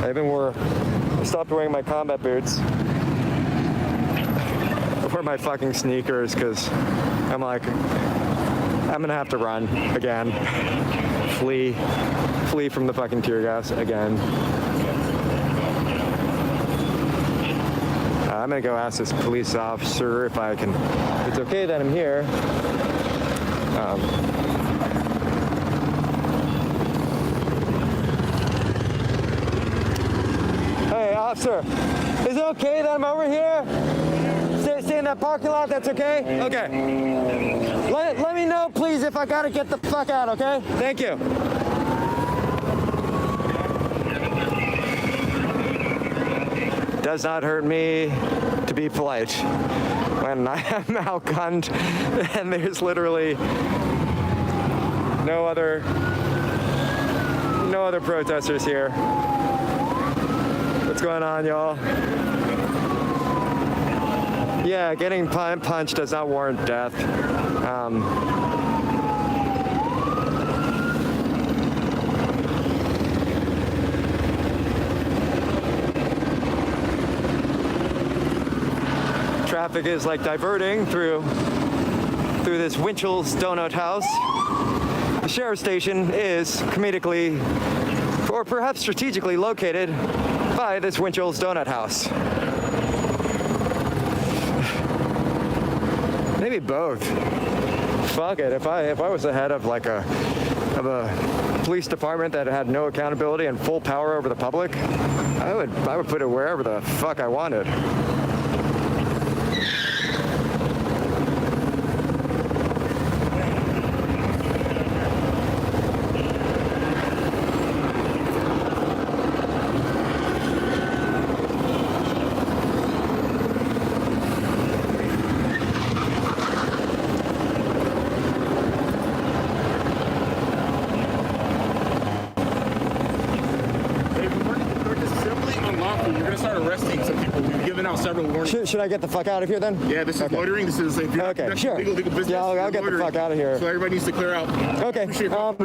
S17: I stopped wearing my combat boots. I wear my fucking sneakers because I'm like, I'm gonna have to run again. Flee from the fucking tear gas again. I'm gonna go ask this police officer if it's okay that I'm here. Hey, officer, is it okay that I'm over here? Stay in that parking lot, that's okay? Okay. Let me know, please, if I gotta get the fuck out, okay? Thank you. Does not hurt me to be polite when I am outgunned and there's literally no other protesters here. What's going on, y'all? Yeah, getting punched does not warrant death. Traffic is like diverting through this Winchell's Donut House. The sheriff's station is comedically, or perhaps strategically located by this Winchell's Donut House. Maybe both. Fuck it. If I was the head of like a police department that had no accountability and full power over the public, I would put it wherever the fuck I wanted. Should I get the fuck out of here then?
S15: Yeah, this is loitering. This is if you're
S17: okay, sure.
S15: legal business.
S17: Yeah, I'll get the fuck out of here.
S15: So everybody needs to clear out.
S17: Okay.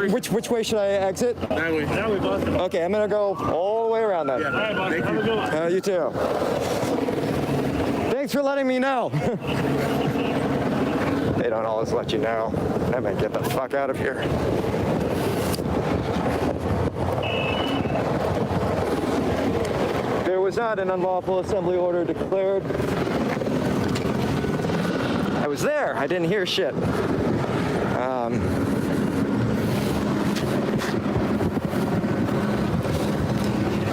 S17: Which way should I exit?
S15: That way.
S17: Okay, I'm gonna go all the way around then.
S15: Yeah. Thank you.
S17: You too. Thanks for letting me know. They don't always let you know. I might get the fuck out of here. There was not an unlawful assembly order declared. I was there. I didn't hear shit.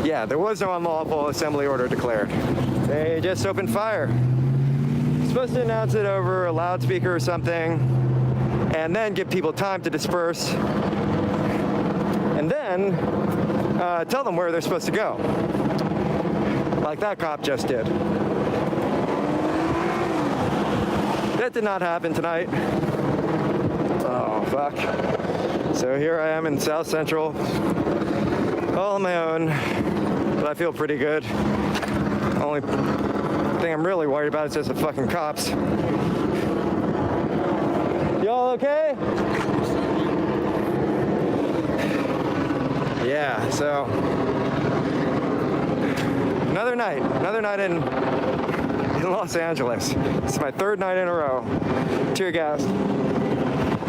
S17: Yeah, there was no unlawful assembly order declared. They just opened fire. Supposed to announce it over a loudspeaker or something, and then give people time to disperse, and then tell them where they're supposed to go. Like that cop just did. That did not happen tonight. Oh, fuck. So here I am in South Central, all on my own, but I feel pretty good. Only thing I'm really worried about is just the fucking cops. Y'all okay? Yeah, so Another night in Los Angeles. It's my third night in a row. Tear gas.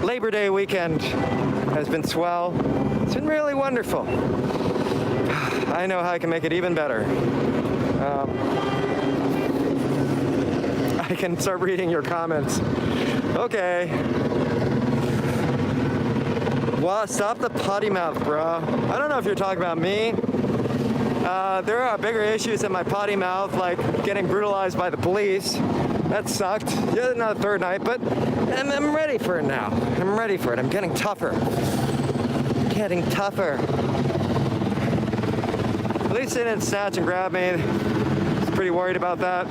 S17: Labor Day weekend has been swell. It's been really wonderful. I know how I can make it even better. I can start reading your comments. Okay. Well, stop the potty mouth, bro. I don't know if you're talking about me. There are bigger issues than my potty mouth, like getting brutalized by the police. That sucked. Yeah, not a third night, but I'm ready for it now. I'm ready for it. I'm getting tougher. Getting tougher. At least they didn't snatch and grab me. I was pretty worried about that,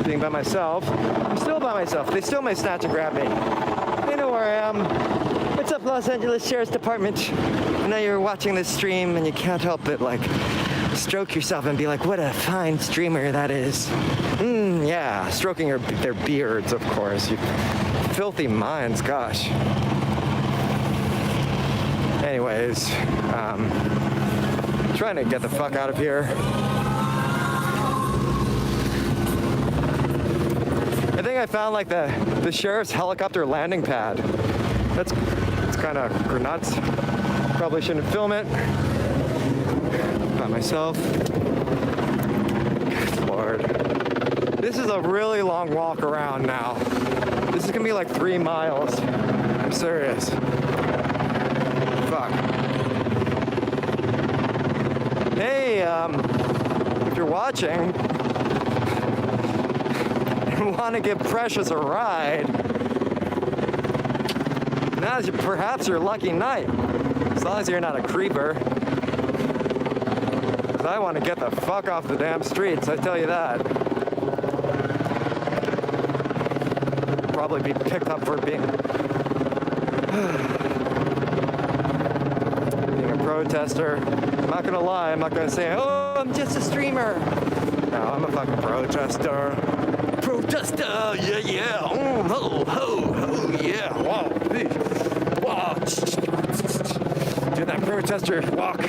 S17: being by myself. I'm still by myself. They still may snatch and grab me. They know where I am. What's up, Los Angeles Sheriff's Department? I know you're watching this stream and you can't help but like stroke yourself and be like, what a fine streamer that is. Yeah, stroking their beards, of course. You filthy minds, gosh. Anyways, trying to get the fuck out of here. I think I found like the sheriff's helicopter landing pad. That's kind of nuts. Probably shouldn't film it by myself. Good Lord. This is a really long walk around now. This is gonna be like 3 miles. I'm serious. Fuck. Hey, if you're watching and want to give Precious a ride, now's perhaps your lucky night. As long as you're not a creeper. Because I want to get the fuck off the damn streets, I tell you that. Probably be picked up for being a protester. I'm not gonna lie, I'm not gonna say, oh, I'm just a streamer. No, I'm a fucking protester. Protester, yeah. Oh, yeah. Wow. Wow. Do that protester walk.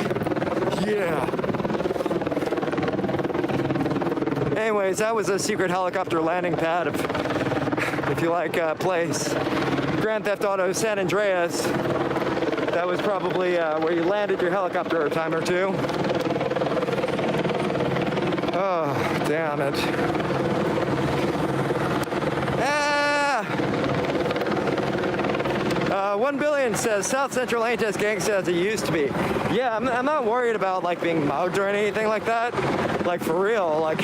S17: Yeah. Anyways, that was a secret helicopter landing pad. If you like place Grand Theft Auto San Andreas, that was probably where you landed your helicopter a time or two. Oh, damn it. 1 billion says South Central ain't as gangsta as it used to be. Yeah, I'm not worried about like being mugged or anything like that. Like for real, like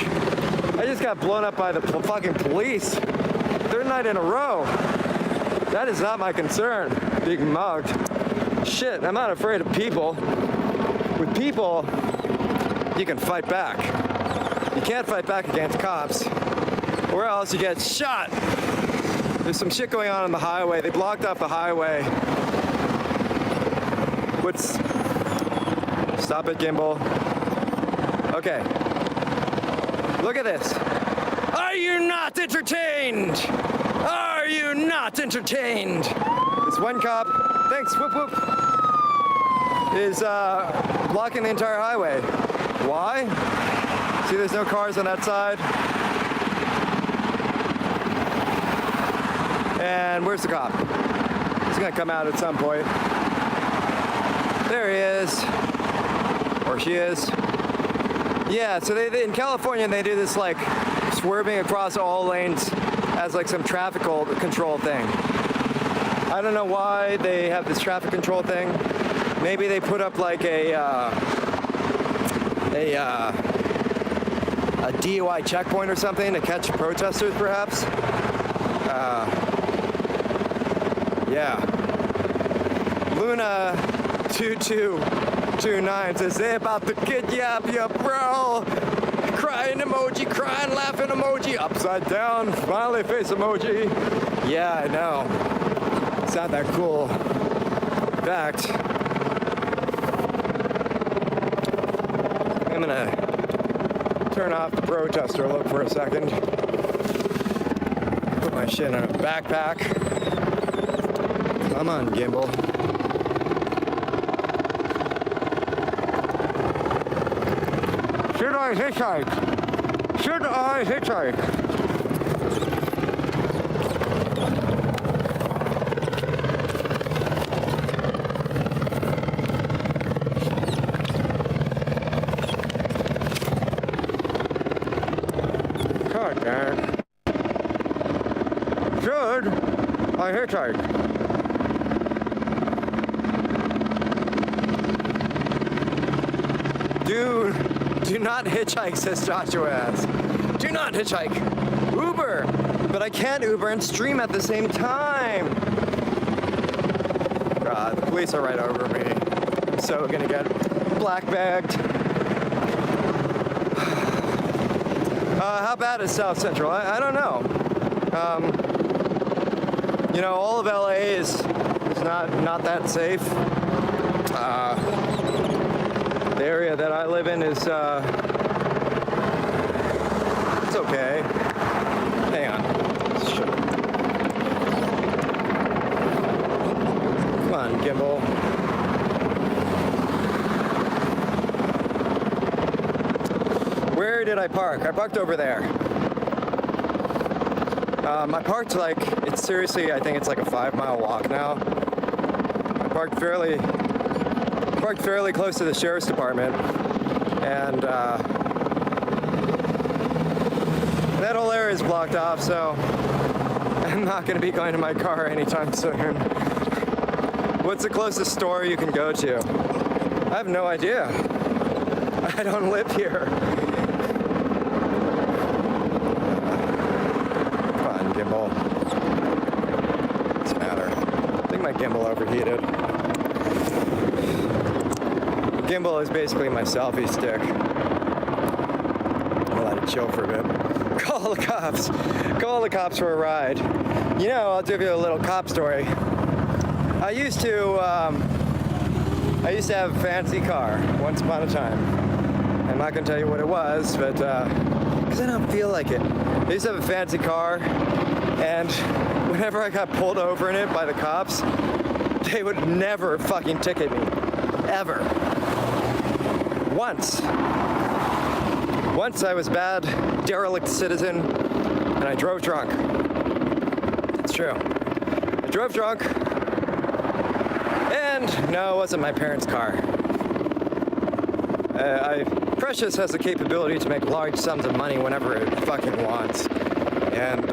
S17: I just got blown up by the fucking police. Third night in a row. That is not my concern, being mugged. Shit, I'm not afraid of people. With people, you can fight back. You can't fight back against cops, or else you get shot. There's some shit going on the highway. They blocked off the highway. Stop it, gimbal. Okay. Look at this. Are you not entertained? Are you not entertained? This one cop, thanks, whoop whoop, is blocking the entire highway. Why? See, there's no cars on that side. And where's the cop? He's gonna come out at some point. There he is. Or she is. Yeah, so they in California, they do this like swerving across all lanes as like some traffic control thing. I don't know why they have this traffic control thing. Maybe they put up like a DUI checkpoint or something to catch protesters, perhaps. Yeah. Luna 2229 says they about to kidnap ya, bro. Crying emoji, crying, laughing emoji, upside down, smiley face emoji. Yeah, I know. It's not that cool. In fact, I'm gonna turn off the protester look for a second. Put my shit in a backpack. Come on, gimbal. Should I hitchhike? Should I hitchhike? God damn it. Should I hitchhike? Do not hitchhike, says Joshua S. Do not hitchhike. Uber. But I can't Uber and stream at the same time. God, the police are right over me. I'm so gonna get black bagged. How bad is South Central? I don't know. You know, all of LA is not that safe. The area that I live in is, it's okay. Hang on. Come on, gimbal. Where did I park? I parked over there. I parked like, it's seriously, I think it's like a 5-mile walk now. I parked fairly close to the sheriff's department, and that whole area is blocked off, so I'm not going to be going to my car anytime soon. What's the closest store you can go to? I have no idea. I don't live here. Come on, gimbal. What's the matter? I think my gimbal overheated. Gimbal is basically my selfie stick. I'll let it chill for a bit. Call the cops. Call the cops for a ride. You know, I'll give you a little cop story. I used to have a fancy car once upon a time. I'm not gonna tell you what it was, but because I don't feel like it. I used to have a fancy car, and whenever I got pulled over in it by the cops, they would never fucking ticket me. Ever. Once I was bad, derelict citizen, and I drove drunk. It's true. I drove drunk, and no, it wasn't my parents' car. Precious has the capability to make large sums of money whenever it fucking wants. And,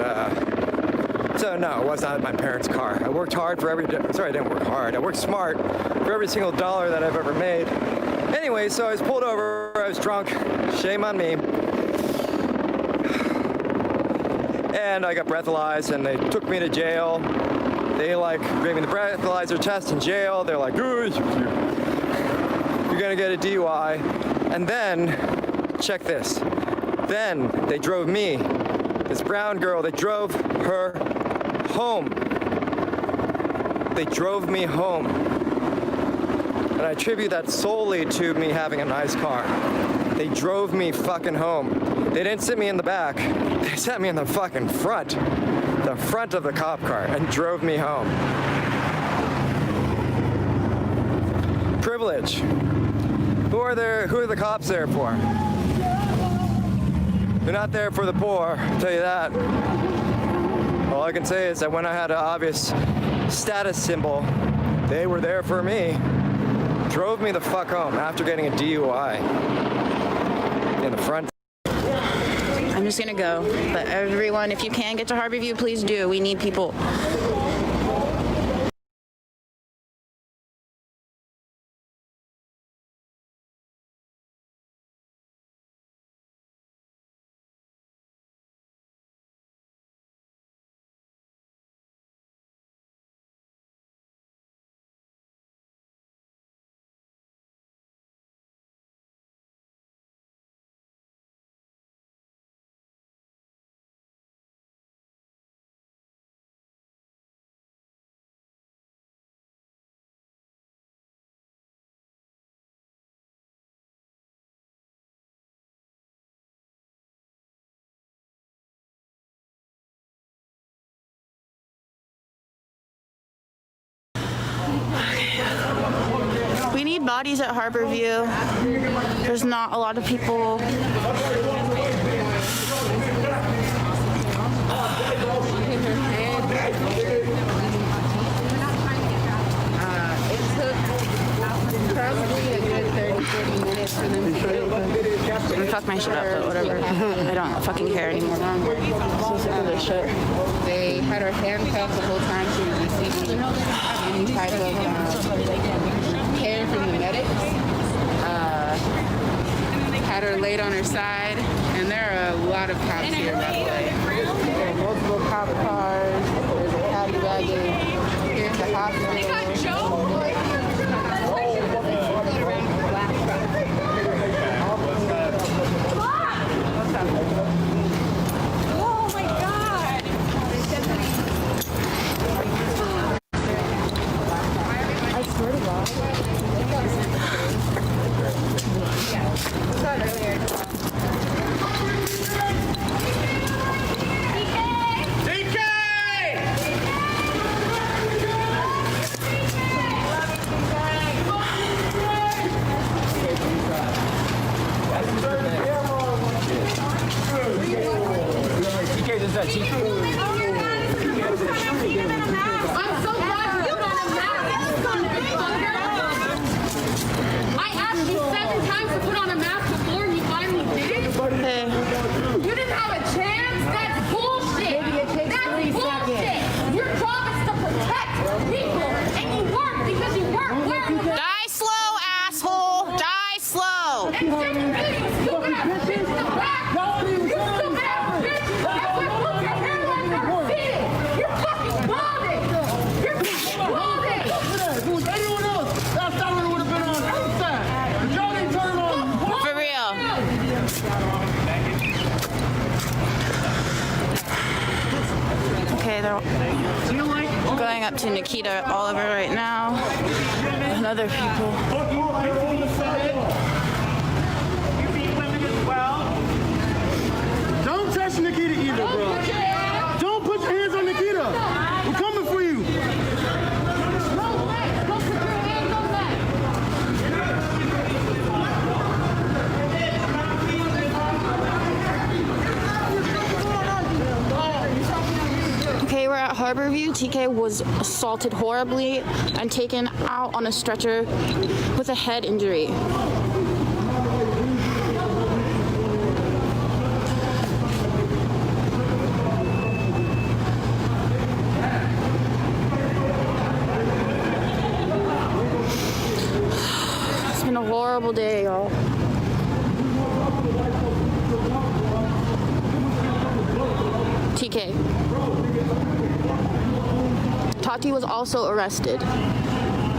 S17: so no, it was not my parents' car. I worked hard for every sorry, I didn't work hard. I worked smart for every single dollar that I've ever made. Anyway, so I was pulled over, I was drunk, shame on me. And I got breathalyzed and they took me to jail. They like gave me the breathalyzer test in jail. They're like, good, you're gonna get a DUI. And then, check this. Then they drove me, this brown girl, they drove her home. They drove me home. And I attribute that solely to me having a nice car. They drove me fucking home. They didn't sit me in the back. They sat me in the fucking front. The front of the cop car and drove me home. Privilege. Who are the cops there for? They're not there for the poor, I'll tell you that. All I can say is that when I had an obvious status symbol, they were there for me. Drove me the fuck home after getting a DUI in the front.
S19: I'm just gonna go, but everyone, if you can get to Harborview, please do. We need people. We need bodies at Harborview. There's not a lot of people my shit up, but whatever. I don't fucking care anymore. I'm so sick of this shit.
S9: They had her handcuffed the whole time she was receiving any type of care from the medics. Had her laid on her side, and there are a lot of cops here, by the way. There are multiple cop cars. There's a paddy wagon. Here's the hospital.
S5: Oh my God!
S1: I swear to God.
S5: I'm so glad you put on a mask. I asked you 7 times to put on a mask before and you finally did it? You didn't have a chance? That's bullshit. That's bullshit. Your job is to protect people and you weren't because you weren't wearing the mask.
S19: Die slow, asshole. Die slow.
S5: And you stupid ass bitch in the back. You stupid ass bitch. That's why you put your hair like you're fitted. You're fucking balding. You're fucking balding.
S12: Anyone else, that siren would have been on outside. But y'all didn't turn on.
S19: For real. Okay, they're going up to Nikita Oliver right now and other people.
S12: Don't touch Nikita either, bro. Don't put your hands on Nikita. We're coming for you.
S19: Okay, we're at Harborview. TK was assaulted horribly and taken out on a stretcher with a head injury. It's been a horrible day, y'all. TK. Tati was also arrested,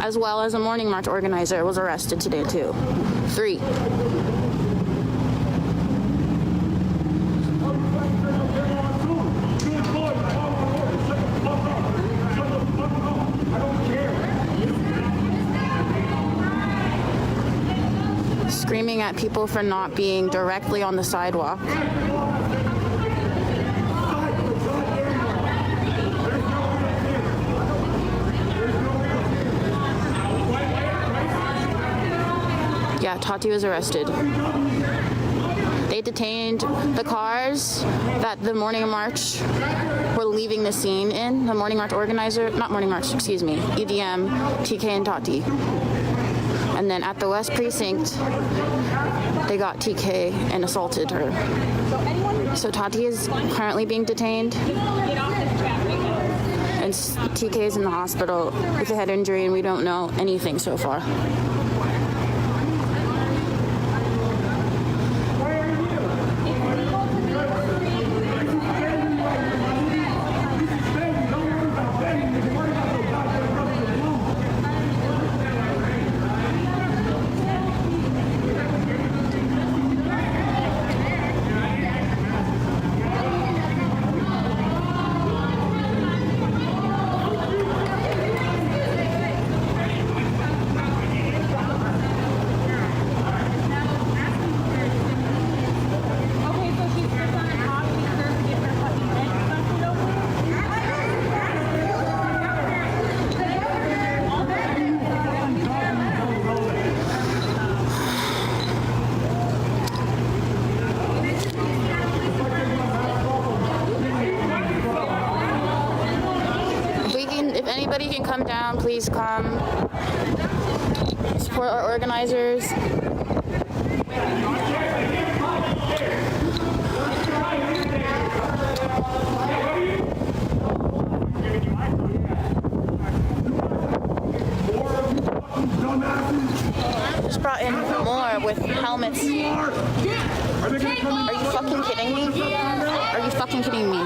S19: as well as a morning march organizer was arrested today too. 3. Screaming at people for not being directly on the sidewalk. Yeah, Tati was arrested. They detained the cars that the morning march were leaving the scene in. The morning march organizer, not morning march, excuse me, EDM, TK and Tati. And then at the West Precinct, they got TK and assaulted her. So Tati is currently being detained. And TK is in the hospital with a head injury, and we don't know anything so far. If anybody can come down, please come. Support our organizers. helmets. Are you fucking kidding me? Are you fucking kidding me?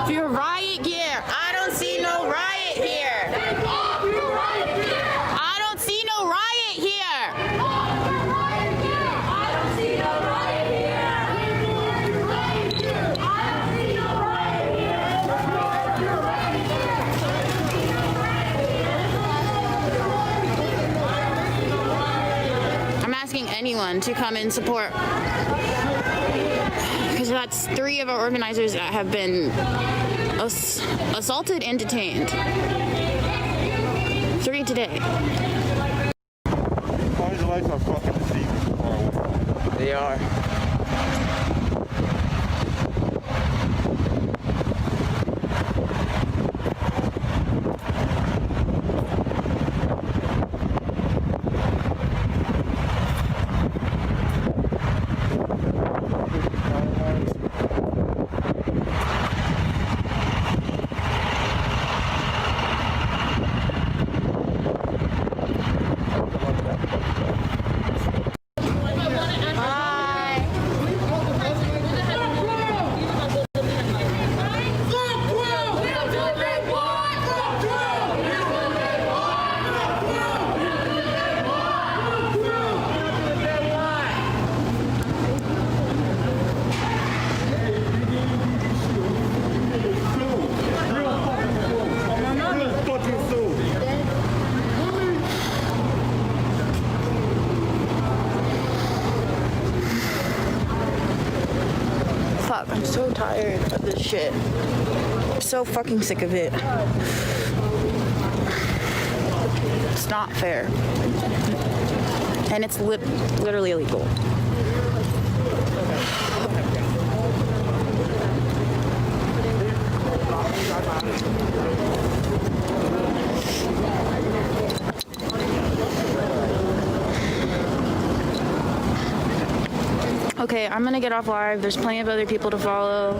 S19: If you're riot gear, I don't see no riot here. I don't see no riot here. I'm asking anyone to come and support, because that's 3 of our organizers that have been assaulted and detained. 3 today.
S15: These lights are fucking deceiving.
S8: They are.
S19: Fuck, I'm so tired of this shit. I'm so fucking sick of it. It's not fair. And it's literally illegal. Okay, I'm gonna get off live. There's plenty of other people to follow.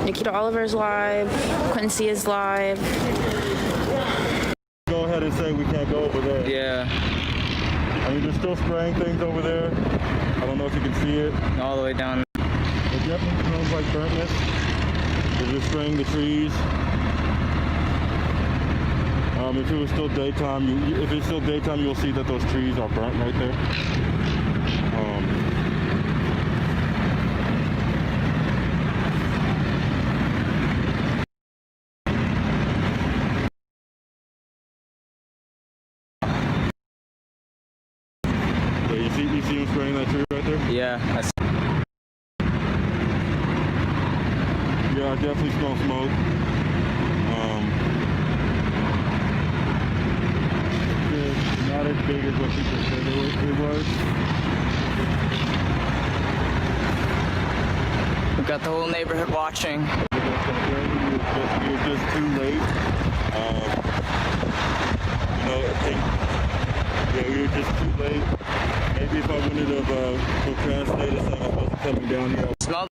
S19: Nikita Oliver's live. Quincy is live.
S15: Go ahead and say we can't go over there.
S8: Yeah.
S15: I mean, they're still spraying things over there. I don't know if you can see it.
S8: All the way down.
S15: It definitely smells like burntness. They're just spraying the trees. If it was still daytime, if it's still daytime, you'll see that those trees are burnt right there. You see him spraying that tree right there?
S8: Yeah.
S15: Yeah, I definitely smell smoke. It's not as big as what people said it was.
S8: We've got the whole neighborhood watching.
S15: It was just too late. I think we were just too late. Maybe if I wouldn't have procrastinated saying I wasn't coming down here.
S8: Smell.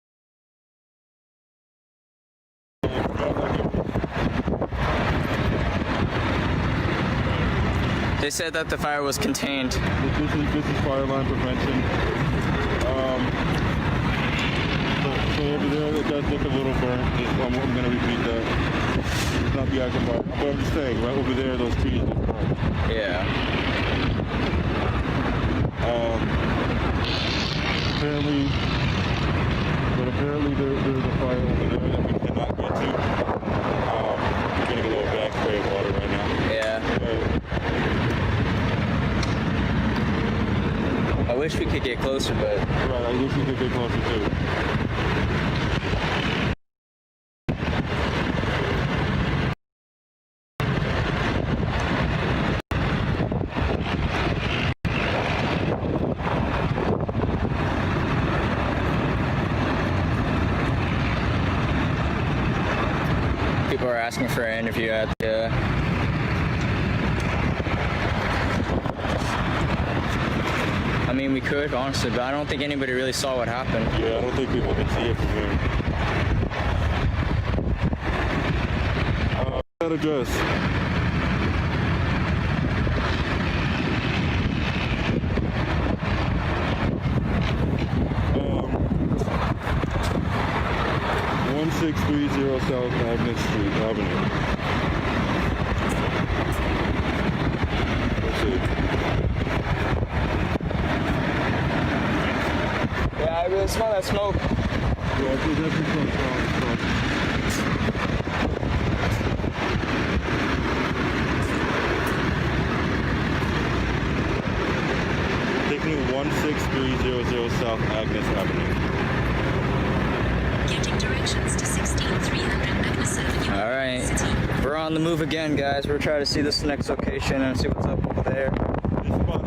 S8: They said that the fire was contained.
S15: This is fire line prevention. So over there, it does look a little burnt. I'm going to repeat that. It's not the actual fire. But I'm just saying, right over there, those trees look burnt.
S8: Yeah.
S15: Apparently there's a fire over there that we cannot get to. We're getting a little back spray of water right now.
S8: Yeah. I wish we could get closer, but...
S15: Right, I wish we could get closer too.
S8: People are asking for an interview at the... I mean, we could, honestly, but I don't think anybody really saw what happened.
S15: Yeah, I don't think people can see it from here. That address. 1630 South Agnes Street, Avenue.
S12: Yeah, I really smell that smoke.
S15: Yeah, it's definitely strong. Taking 16300 South Agnes Avenue.
S20: Getting directions to 16300 Agnes Avenue.
S12: All right, we're on the move again, guys. We're trying to see this next location and see what's up over there.
S15: It's about